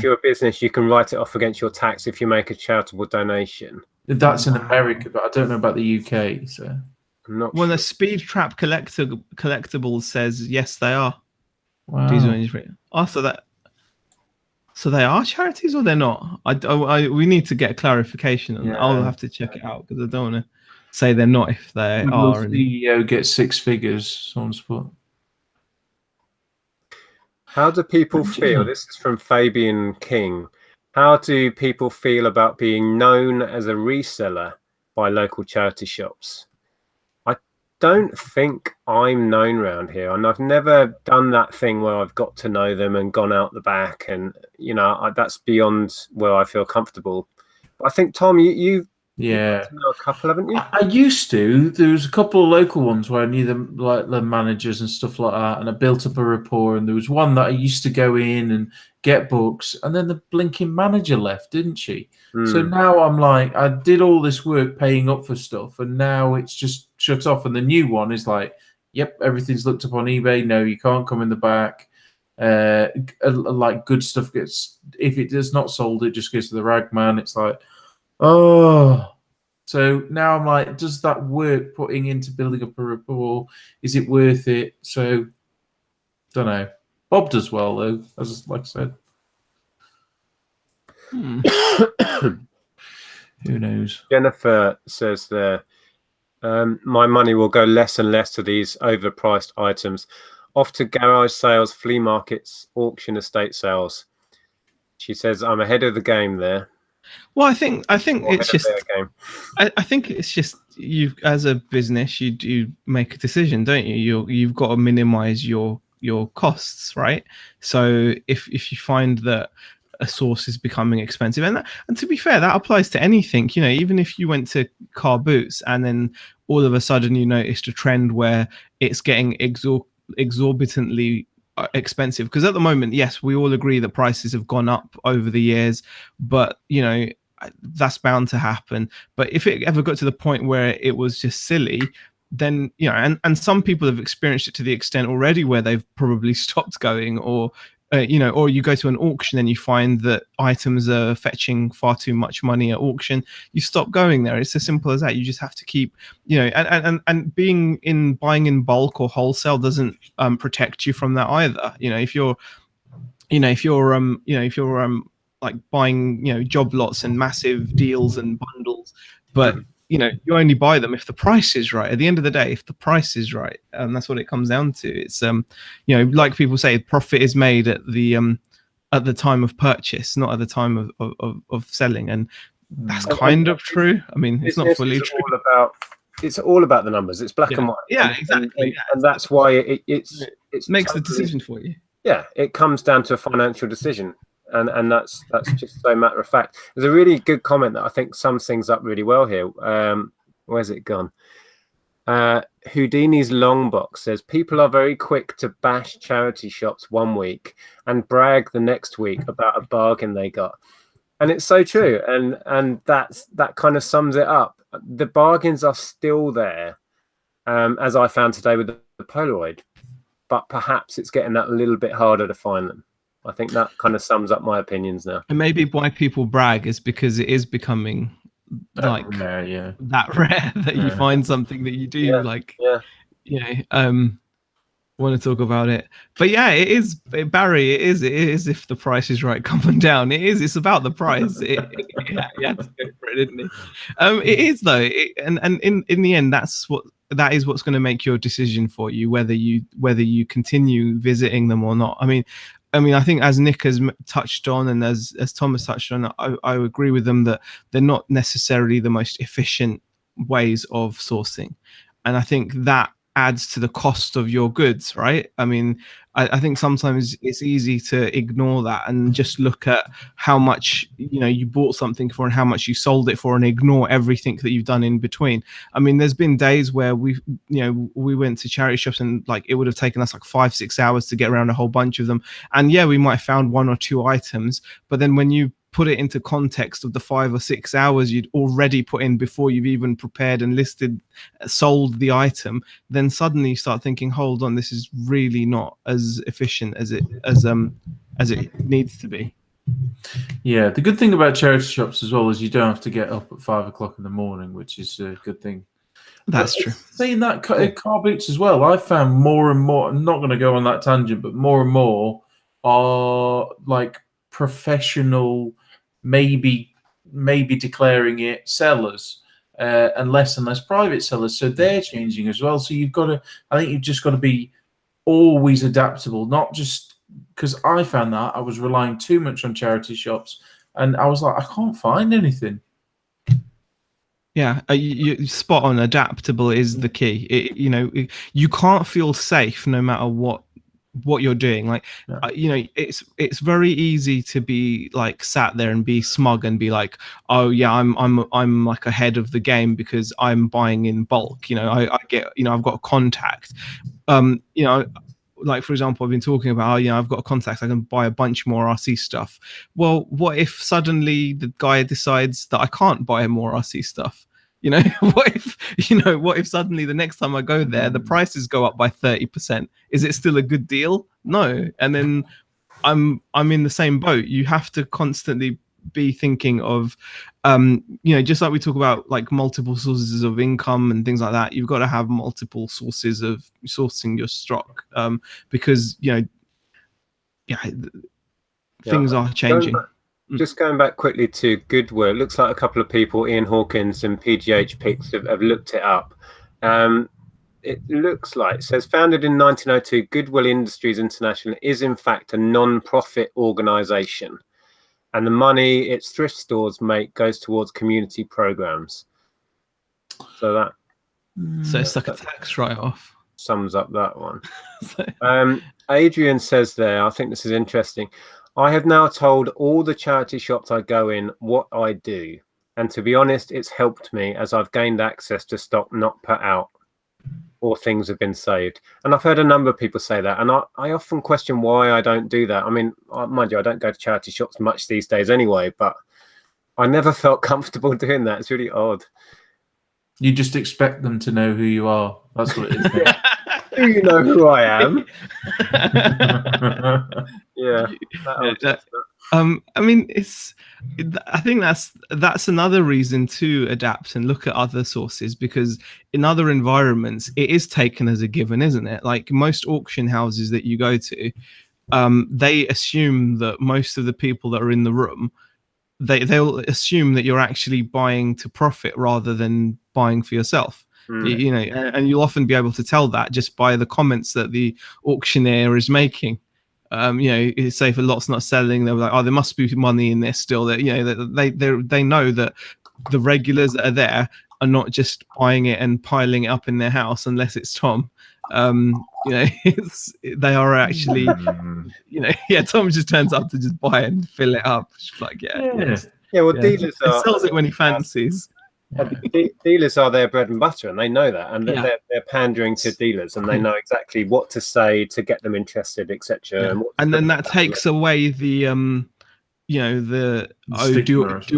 you're a business, you can write it off against your tax if you make a charitable donation. That's in America, but I don't know about the UK. So I'm not the Speed Trap Collectibles says yes, they are. Wow. Oh, so they are charities or they're not? We need to get clarification on that. I'll have to check it out because I don't want to say they're not if they Google are. And CEO gets 6 figures. Someone's put. How do people feel? This is from Fabian King. How do people feel about being known as a reseller by local charity shops? I don't think I'm known around here, and I've never done that thing where I've got to know them and gone out the back, and that's beyond where I feel comfortable. I think, Tom, you've got to know a couple, haven't you? I used to. There was a couple of local ones where I knew them, like the managers and stuff like that, and I built up a rapport. And there was one that I used to go in and get books, and then the blinking manager left, didn't she? So now I'm like, I did all this work paying up for stuff, and now it's just shut off. And the new one is like, yep, everything's looked up on eBay. No, you can't come in the back. Like good stuff gets, if it is not sold, it just goes to the rag man. It's like, oh. So now I'm like, does that work putting into building up a rapport? Is it worth it? So, don't know. Bob does well, though, as like I said. Who knows? Jennifer says there, my money will go less and less to these overpriced items, off to garage sales, flea markets, auction, estate sales. She says, I'm ahead of the game there. Well, I think it's just. I think it's just you as a business, you do make a decision, don't you? You've got to minimize your costs, right? So if you find that a source is becoming expensive, and to be fair, that applies to anything. Even if you went to car boots and then all of a sudden you noticed a trend where it's getting exorbitantly expensive, because at the moment, yes, we all agree that prices have gone up over the years, but that's bound to happen. But if it ever got to the point where it was just silly, then and some people have experienced it to the extent already where they've probably stopped going, or or you go to an auction and you find that items are fetching far too much money at auction, you stop going there. It's as simple as that. You just have to keep, and buying in bulk or wholesale doesn't protect you from that either. If you're like buying job lots and massive deals and bundles, but you only buy them if the price is right. At the end of the day, if the price is right, that's what it comes down to. It's like people say, profit is made at the time of purchase, not at the time of selling, and that's kind of true. I mean, it's not fully true. It's all about the numbers. It's black and white. Yeah, exactly. And that's why it makes the decision for you. Yeah, it comes down to a financial decision. And that's just so matter of fact. There's a really good comment that I think sums things up really well here. Where's it gone? Houdini's long box says people are very quick to bash charity shops one week and brag the next week about a bargain they got, and it's so true. And that kind of sums it up. The bargains are still there, as I found today with the Polaroid, but perhaps it's getting that a little bit harder to find them. I think that kind of sums up my opinions now. And maybe why people brag is because it is becoming that rare that you find something that you do want to talk about it. But yeah, it is, Barry, it is if the price is right, come on down. It's about the price. You had to go for it, didn't he? It is though, and in the end, that is what's going to make your decision for you, whether you continue visiting them or not. I mean, I think as Nick has touched on, and as Thomas touched on, I agree with them that they're not necessarily the most efficient ways of sourcing. And I think that adds to the cost of your goods, right? I mean, I think sometimes it's easy to ignore that and just look at how much you bought something for and how much you sold it for, and ignore everything that you've done in between. I mean, there's been days where we went to charity shops and like it would have taken us like 5-6 hours to get around a whole bunch of them, and we might have found 1 or 2 items, but then when you put it into context of the 5 or 6 hours you'd already put in before you've even prepared and sold the item, then suddenly you start thinking, hold on, this is really not as efficient as it needs to be. Yeah, the good thing about charity shops as well is you don't have to get up at 5 o'clock in the morning, which is a good thing. That's true. Saying that, car boots as well, I found more and more, I'm not going to go on that tangent, but more and more are like professional, maybe declaring it sellers, and less private sellers. So they're changing as well. So I think you've just got to be always adaptable, not just because I found that I was relying too much on charity shops and I was like, I can't find anything. Yeah, you spot on. Adaptable is the key. You can't feel safe no matter what you're doing. Like, it's very easy to be like sat there and be smug and be like, oh yeah, I'm like ahead of the game because I'm buying in bulk. I get, I've got a contact. Like for example, I've been talking about, I've got a contact, I can buy a bunch more RC stuff. Well, what if suddenly the guy decides that I can't buy more RC stuff? What if suddenly the next time I go there, the prices go up by 30%? Is it still a good deal? No. And then I'm in the same boat. You have to constantly be thinking of, just like we talk about like multiple sources of income and things like that. You've got to have multiple sources of sourcing your stock, because things are changing. Just going back quickly to Goodwill, it looks like a couple of people, Ian Hawkins and PGH Picks, have looked it up. It looks like, it says, founded in 1902, Goodwill Industries International is in fact a non-profit organization, and the money its thrift stores make goes towards community programs. So it's like a tax write-off. Sums up that one. Adrian says there, I think this is interesting. I have now told all the charity shops I go in what I do, and to be honest, it's helped me as I've gained access to stock not put out, or things have been saved. And I've heard a number of people say that, and I often question why I don't do that. I mean, mind you, I don't go to charity shops much these days anyway, but I never felt comfortable doing that. It's really odd. You just expect them to know who you are. That's what it is. Do you know who I am? Yeah. I mean, I think that's another reason to adapt and look at other sources, because in other environments it is taken as a given, isn't it? Like most auction houses that you go to, they assume that most of the people that are in the room, they'll assume that you're actually buying to profit rather than buying for yourself. And you'll often be able to tell that just by the comments that the auctioneer is making. Say if a lot's not selling, they're like, oh, there must be money in this still. That they know that the regulars that are there are not just buying it and piling it up in their house unless it's Tom. They are actually, Tom just turns up to just buy it and fill it up. It's like, well, dealers he sells it when he fancies. Dealers are their bread and butter, and they know that, and they're pandering to dealers, and they know exactly what to say to get them interested, etc. And then that takes away the do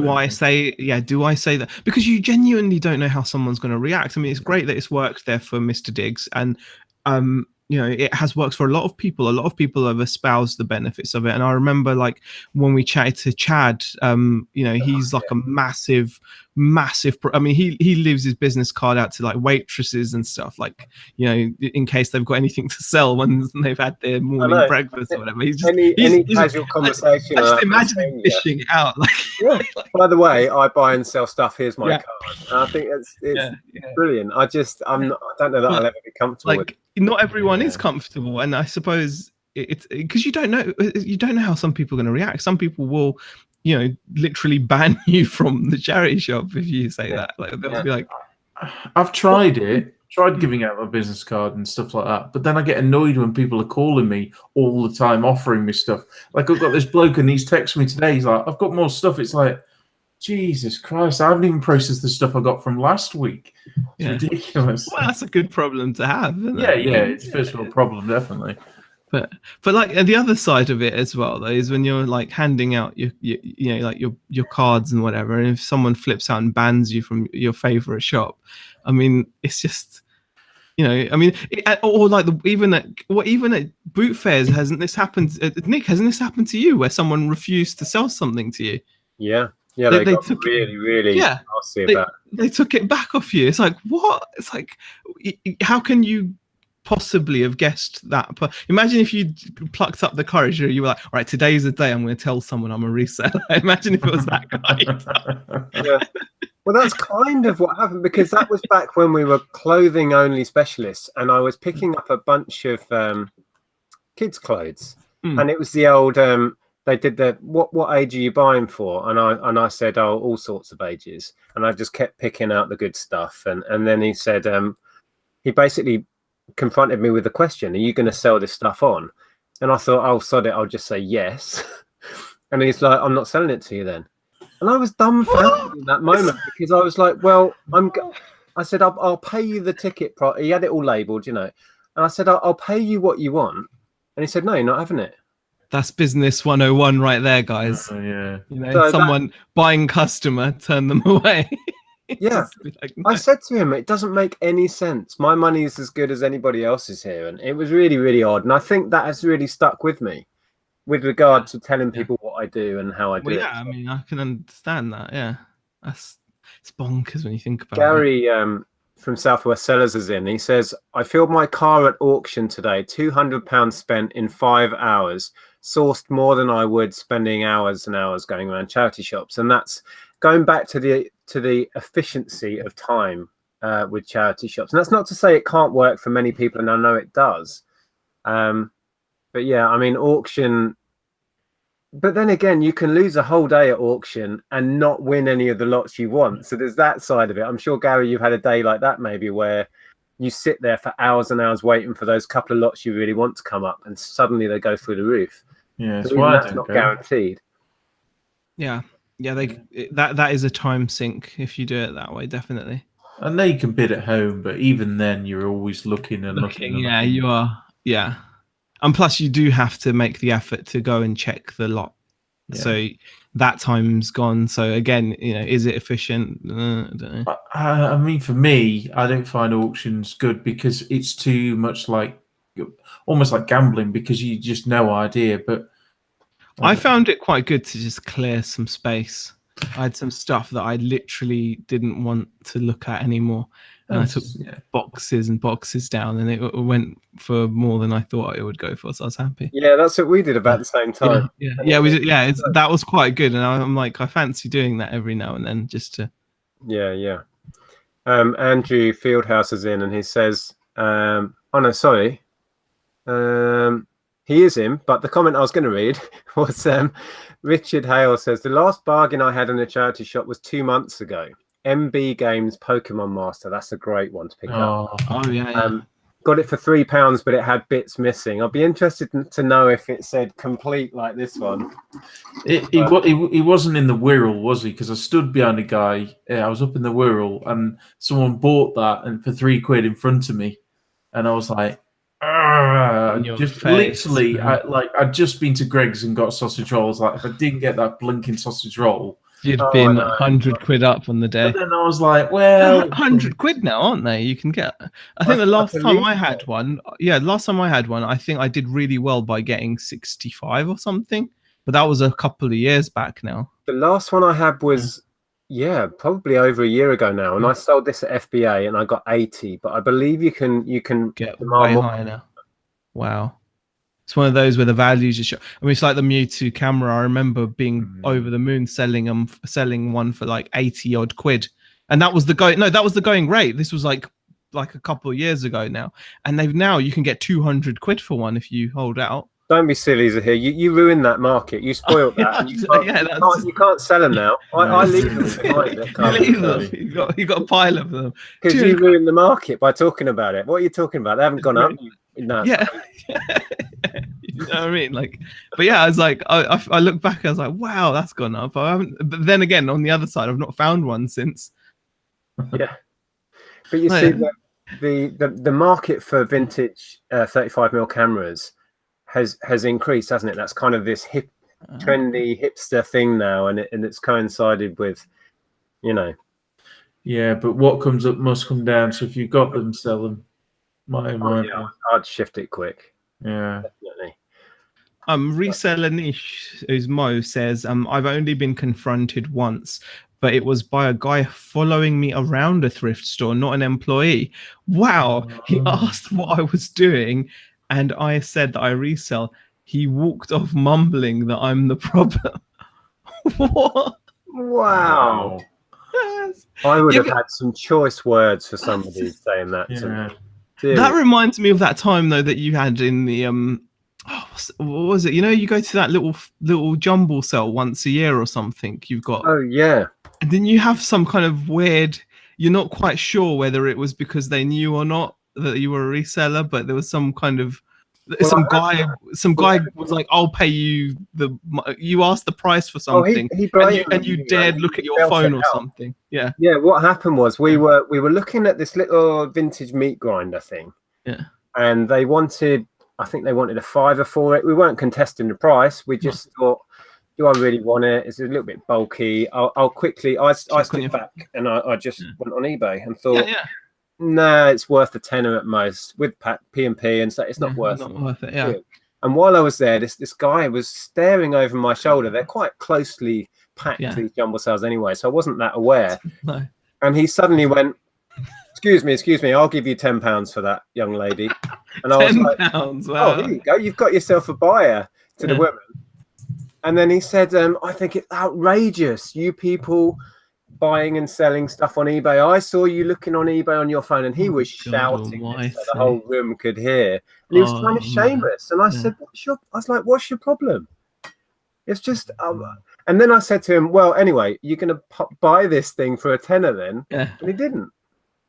I say that, because you genuinely don't know how someone's going to react. I mean, it's great that it's worked there for Mr. Diggs, and it has worked for a lot of people. A lot of people have espoused the benefits of it. And I remember, like, when we chatted to Chad, he's like a massive I mean, he lives his business card out to like waitresses and stuff, like, in case they've got anything to sell when they've had their morning breakfast or whatever. He's just any casual conversation. I just imagine him fishing it out. Like, by the way, I buy and sell stuff. Here's my card. And I think it's brilliant. I don't know that I'll ever be comfortable with. Not everyone is comfortable, and I suppose it's because you don't know how some people are going to react. Some people will, literally ban you from the charity shop if you say that. Like, they'll be like, I've tried giving out my business card and stuff like that, but then I get annoyed when people are calling me all the time offering me stuff. Like, I've got this bloke and he's texting me today. He's like, I've got more stuff. It's like, Jesus Christ, I haven't even processed the stuff I got from last week. It's ridiculous. Well, that's a good problem to have, isn't it? It's a first world problem, definitely. But like the other side of it as well, though, is when you're like handing out your cards and whatever, and if someone flips out and bans you from your favorite shop, I mean, it's just, even at boot fairs, hasn't this happened? Nick, hasn't this happened to you where someone refused to sell something to you? Yeah, Yeah, They, they they got took really, really yeah nasty they, about it. they took it back off you. It's like, what? It's like, how can you possibly have guessed that? But imagine if you plucked up the courage, you were like, all right, today's the day I'm going to tell someone I'm a reseller. Imagine if it was that guy. Yeah. Well, that's kind of what happened, because that was back when we were clothing only specialists, and I was picking up a bunch of kids' clothes, and it was the old they did the what age are you buying for, and I said, oh, all sorts of ages, and I just kept picking out the good stuff, and then he said, he basically confronted me with the question, are you going to sell this stuff on? And I thought, oh, sod it, I'll just say yes. And he's like, I'm not selling it to you then. And I was dumbfounded in that moment, because I was like, well, I said, I'll pay you the ticket. He had it all labeled, you know. And I said, I'll pay you what you want. And he said, no, you're not having it. That's business 101 right there, guys. Yeah. You know, So someone buying customer, turn them away. Yeah. Like, no. I said to him, it doesn't make any sense. My money is as good as anybody else's here. And it was really, really odd. And I think that has really stuck with me with regard to telling people what I do and how I do it. Yeah, I mean, I can understand that. Yeah, it's bonkers when you think about it. Gary from Southwest Sellers is in. He says, I filled my car at auction today, £200 spent in 5 hours, sourced more than I would spending hours and hours going around charity shops. And that's going back to the efficiency of time with charity shops. And that's not to say it can't work for many people, and I know it does. But yeah, I mean, auction. But then again, you can lose a whole day at auction and not win any of the lots you want. So there's that side of it. I'm sure, Gary, you've had a day like that maybe, where you sit there for hours and hours waiting for those couple of lots you really want to come up, and suddenly they go through the roof. Yeah, that's not guaranteed. Yeah, that is a time sink if you do it that way, definitely. I know you can bid at home, but even then, you're always looking and looking. Yeah, looking. You are. Yeah. And plus, you do have to make the effort to go and check the lot. Yeah. So that time's gone. So again, you know, is it efficient? I don't know. I mean, for me, I don't find auctions good, because it's too much like, almost like gambling, because you just no idea. But I found it quite good to just clear some space. I had some stuff that I literally didn't want to look at anymore. And I took boxes and boxes down, and it went for more than I thought it would go for. So I was happy. Yeah, that's what we did about the same time. Yeah, that was quite good. And I'm like, I fancy doing that every now and then, just to. Yeah. Andrew Fieldhouse is in, and he says, oh no, sorry. He is in, but the comment I was going to read was Richard Hale says, the last bargain I had in a charity shop was 2 months ago. MB Games Pokemon Master. That's a great one to pick up. Oh yeah. Got it for £3, but it had bits missing. I'd be interested to know if it said complete like this one. He wasn't in the Wirral, was he? Because I stood behind a guy. I was up in the Wirral, and someone bought that and for £3 in front of me, and I was like, just face, literally, I'd just been to Greg's and got sausage rolls. Like, if I didn't get that blinking sausage roll, you'd been 100 quid up on the day. But then I was like, well, 100 quid now, aren't they? You can get. I think the last time I had one, I think I did really well by getting 65 or something. But that was a couple of years back now. The last one I had was, probably over a year ago now, and I sold this at FBA and I got 80. But I believe you can get way higher now. Wow. It's one of those where the values just show. I mean, it's like the Mewtwo camera. I remember being over the moon selling one for like 80 odd quid, and that was the going rate. This was like a couple of years ago now, and now you can get 200 quid for one if you hold out. Don't be silly here. You ruined that market. You spoiled that. You can't sell them now. I leave them behind it. You got a pile of them because you ruined the market by talking about it. What are you talking about? They haven't gone up. No. Yeah. You know what I mean? Like, but yeah, I was like, I look back, I was like, wow, that's gone up. I haven't. But then again, on the other side, I've not found one since. Yeah. But you see, the market for vintage 35mm cameras has increased, hasn't it? That's kind of this trendy hipster thing now, and it's coincided with, you know. Yeah, but what comes up must come down. So if you've got them, sell them. I'd shift it quick. Yeah, definitely. Reseller niche, who's Mo, says, I've only been confronted once, but it was by a guy following me around a thrift store, not an employee. Wow. He asked what I was doing, and I said that I resell. He walked off mumbling that I'm the problem. What? Wow. Yes. I would Yeah, have had some choice words for somebody saying that to me. that reminds me of that time though that you had in the what was it? You know, you go to that little jumble sale once a year or something. You've got, Oh yeah. and then you have some kind of weird. You're not quite sure whether it was because they knew or not that you were a reseller, but there was some kind of some guy was like, "I'll pay you you asked the price for something, he and you dared look at your phone or something." Yeah. Yeah, what happened was we were looking at this little vintage meat grinder thing. Yeah. And I think they wanted a $5 for it. We weren't contesting the price. We just thought, do I really want it? It's a little bit bulky. I'll quickly, I stood back and I just went on eBay and thought, nah, it's worth a tenner at most with P&P and so it's not worth it. Yeah. And while I was there, this guy was staring over my shoulder. They're quite closely packed, these jumble sales anyway, so I wasn't that aware. No. And he suddenly went, excuse me, I'll give you £10 for that, young lady. And I was like, £10, wow. Oh, here you go, you've got yourself a buyer, to the women. And then he said, I think it's outrageous, you people buying and selling stuff on eBay. I saw you looking on eBay on your phone. And he was shouting this so the whole room could hear. And he was trying to shame us. And I said, what's your problem? It's just and then I said to him, well, anyway, you're going to buy this thing for a tenner then? Yeah. And he didn't.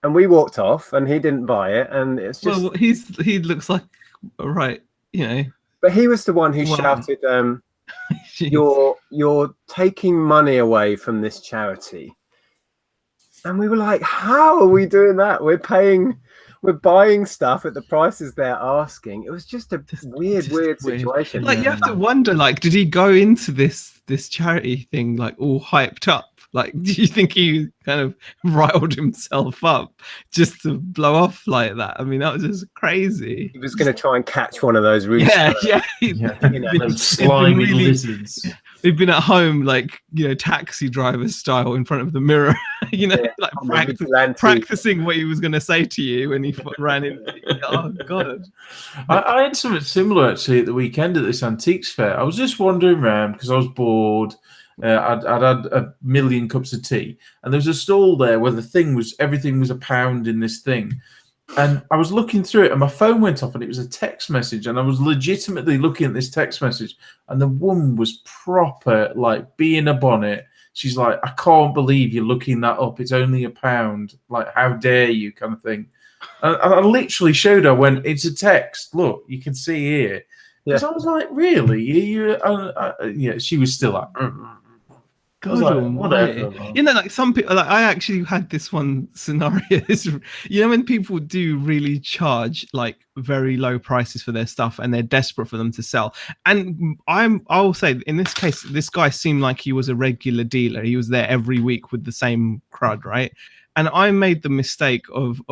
And we walked off and he didn't buy it. And it's just... Well, he looks like, right, you know. But he was the one who shouted, you're taking money away from this charity. And we were like, how are we doing that? We're buying stuff at the prices they're asking. It was just a weird situation. Like, you have to wonder, like, did he go into this charity thing like all hyped up? Like, do you think he kind of riled himself up just to blow off like that? I mean, that was just crazy. He was going to try and catch one of those roots. Those slimy lizards. They've been at home, like, you know, taxi driver style in front of the mirror, you know, like practicing what he was going to say to you when he ran in. Oh, God. I had something similar, actually, at the weekend at this antiques fair. I was just wandering around because I was bored. I'd had a million cups of tea. And there was a stall there where everything was £1 in this thing. And I was looking through it and my phone went off and it was a text message. And I was legitimately looking at this text message. And the woman was proper, like, bee in a bonnet. She's like, I can't believe you're looking that up. It's only £1. Like, how dare you, kind of thing. And I literally showed her when it's a text. Look, you can see here. Because I was like, really? Yeah, she was still like... God, like, whatever. You know, like some people, like I actually had this one scenario. You know, when people do really charge like very low prices for their stuff and they're desperate for them to sell. And I will say, in this case, this guy seemed like he was a regular dealer. He was there every week with the same crud, right? And I made the mistake of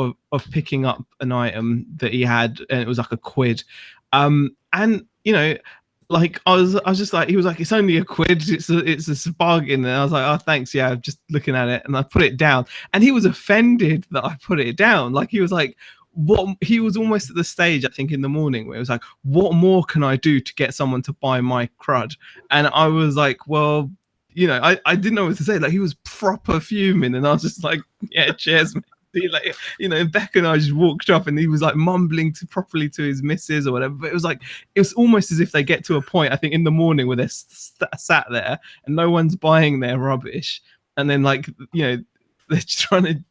picking up an item that he had, and it was like £1. And you know. Like I was just like, he was like, it's only £1. It's a bargain. And I was like, oh, thanks. Yeah, I'm just looking at it. And I put it down. And he was offended that I put it down. Like he was like, what? He was almost at the stage, I think, in the morning where it was like, what more can I do to get someone to buy my crud? And I was like, well, you know, I didn't know what to say. Like he was proper fuming. And I was just like, yeah, cheers, mate. Like, you know, Becca and I just walked up and he was like mumbling properly to his missus or whatever. But it was like, it was almost as if they get to a point, I think, in the morning where they're sat there and no one's buying their rubbish. And then, like, you know,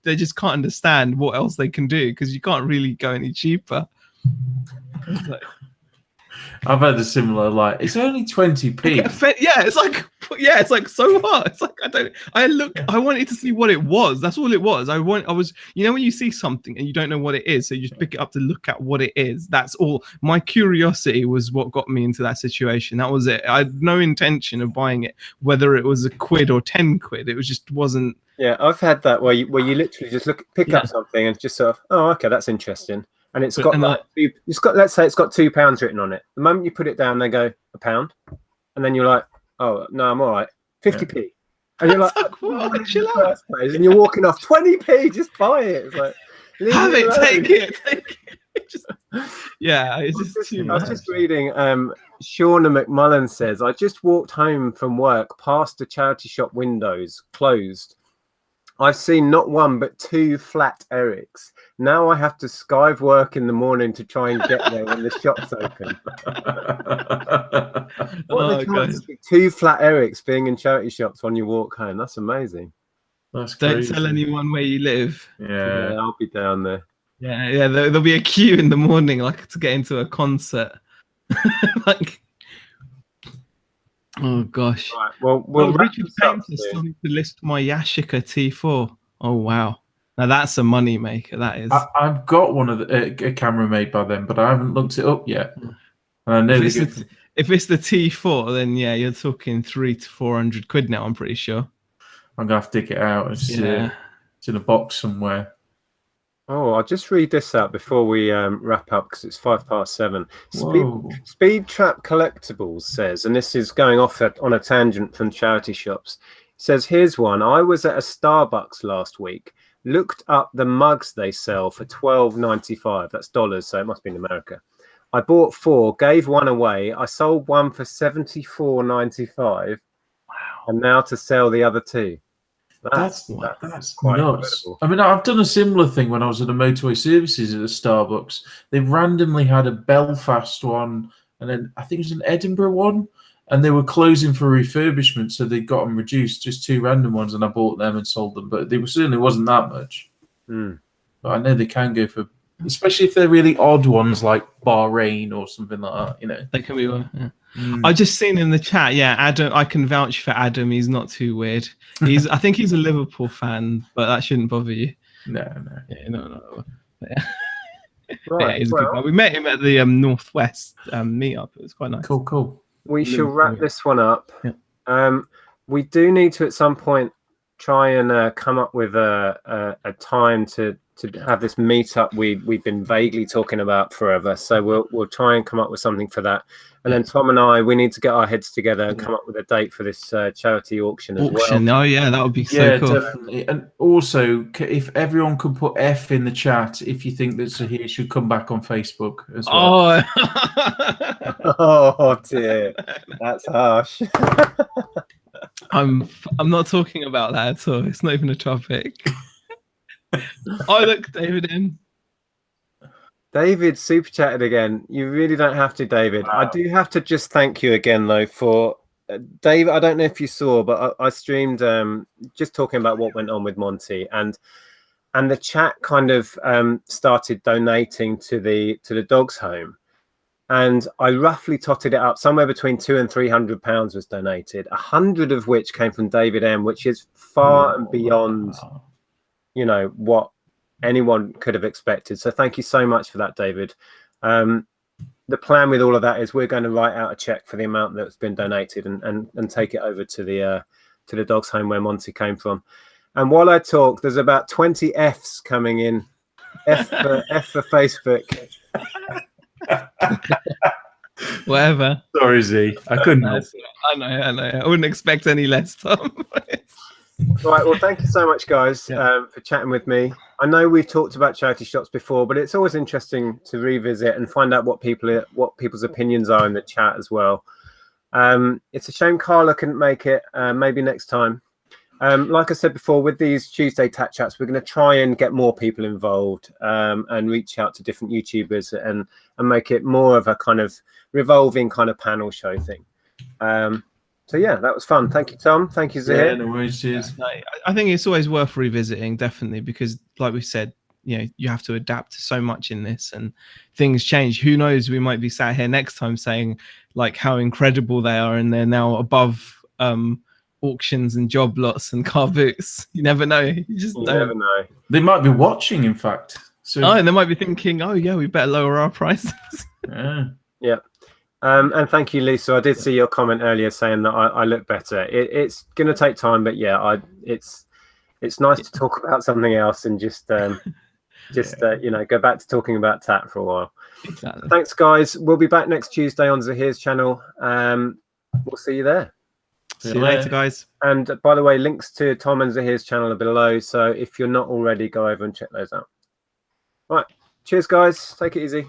they just can't understand what else they can do because you can't really go any cheaper. I've had a similar, like, it's only 20p. It's like so hard. It's like I wanted to see what it was. That's all it was. You know, when you see something and you don't know what it is, so you just pick it up to look at what it is. That's all. My curiosity was what got me into that situation. That was it. I had no intention of buying it, whether it was £1 or £10. It was just wasn't. Yeah, I've had that where you literally just pick up something and just sort of, oh, okay, that's interesting. and it's got let's say it's got £2 written on it. The moment you put it down, they go £1, and then you're like, oh no, I'm all right, 50p, and you're like, chill out. And you're walking off 20p, just buy it. It's like, have it, take it. I was just reading. Shauna McMullen says, I just walked home from work past the charity shop windows closed. I've seen not one but 2 flat Erics. Now I have to skive work in the morning to try and get there when the shop's open. What are the chances of 2 flat Erics being in charity shops when you walk home? That's amazing. That's Don't crazy. tell anyone where you live. Yeah, I'll be down there. Yeah. There'll be a queue in the morning, like to get into a concert. Like, oh gosh. Right, well, Richard Painter still need to list my Yashica T4. Oh wow, now that's a money maker. That is. I've got one of a camera made by them, but I haven't looked it up yet. And I know if it's the T4, then yeah, you're talking 300 to 400 quid now. I'm pretty sure. I'm gonna have to dig it out. It's in a box somewhere. Oh, I'll just read this out before we wrap up because it's 7:05. Speed Trap Collectibles says, and this is going off on a tangent from charity shops. It says, here's one. I was at a Starbucks last week, looked up the mugs they sell for $12.95. That's dollars, so it must be in America. I bought 4, gave one away. I sold one for $74.95. Wow. And now to sell the other 2. That's quite nuts. incredible. I mean, I've done a similar thing when I was at the motorway services at a Starbucks. They randomly had a Belfast one, and then I think it was an Edinburgh one, and they were closing for refurbishment, so they got them reduced, just 2 random ones, and I bought them and sold them. But they certainly wasn't that much. But I know they can go for, especially if they're really odd ones like Bahrain or something like that. They can be one. Yeah. I just seen in the chat, Adam. I can vouch for Adam. He's not too weird. I think he's a Liverpool fan, but that shouldn't bother you. No. Yeah, no. Right. He's a good guy. We met him at the Northwest meetup. It was quite nice. Cool. We shall wrap this one up. Yeah. We do need to at some point try and come up with a time to have this meetup we've been vaguely talking about forever. So we'll try and come up with something for that. And then Tom and I, we need to get our heads together and come up with a date for this charity auction as well. Oh yeah, that would be so cool. Definitely. And also, if everyone could put F in the chat if you think that Sahir should come back on Facebook as well. Oh dear, that's harsh. I'm not talking about that at all. It's not even a topic. Oh look, David in. David super chatted again. You really don't have to, David. Wow. I do have to just thank you again though for David. I don't know if you saw, but I streamed just talking about what went on with Monty, and the chat kind of started donating to the dog's home. And I roughly totted it up. Somewhere between £200 and £300 was donated, 100 of which came from David M, which is far and beyond, what anyone could have expected. So thank you so much for that, David. The plan with all of that is we're going to write out a check for the amount that's been donated and take it over to the dog's home where Monty came from. And while I talk, there's about 20 Fs coming in. F for Facebook. Whatever. Sorry, Z. I couldn't help. I know. I wouldn't expect any less, Tom. Right. Well, thank you so much, guys, for chatting with me. I know we've talked about charity shops before, but it's always interesting to revisit and find out what people's opinions are in the chat as well. It's a shame Carla couldn't make it. Maybe next time. Like I said before, with these Tuesday Tat Chats, we're going to try and get more people involved and reach out to different YouTubers and make it more of a kind of revolving kind of panel show thing. So yeah, that was fun. Thank you, Tom. Thank you, Zahir. Yeah, no worries. Cheers. I think it's always worth revisiting, definitely, because like we said, you have to adapt to so much in this, and things change. Who knows? We might be sat here next time saying like how incredible they are, and they're now above auctions and job lots and car boots. You never know. You never know. They might be watching, in fact. So and they might be thinking, oh yeah, we better lower our prices. Yeah. And thank you, Lisa. I did see your comment earlier saying that I look better. It's going to take time, but yeah, it's nice to talk about something else and just just you know, go back to talking about tat for a while. Exactly. Thanks, guys. We'll be back next Tuesday on Zahir's channel. We'll see you there. See you later, guys. And by the way, links to Tom and Zahir's channel are below. So if you're not already, go over and check those out. Right. Cheers, guys. Take it easy.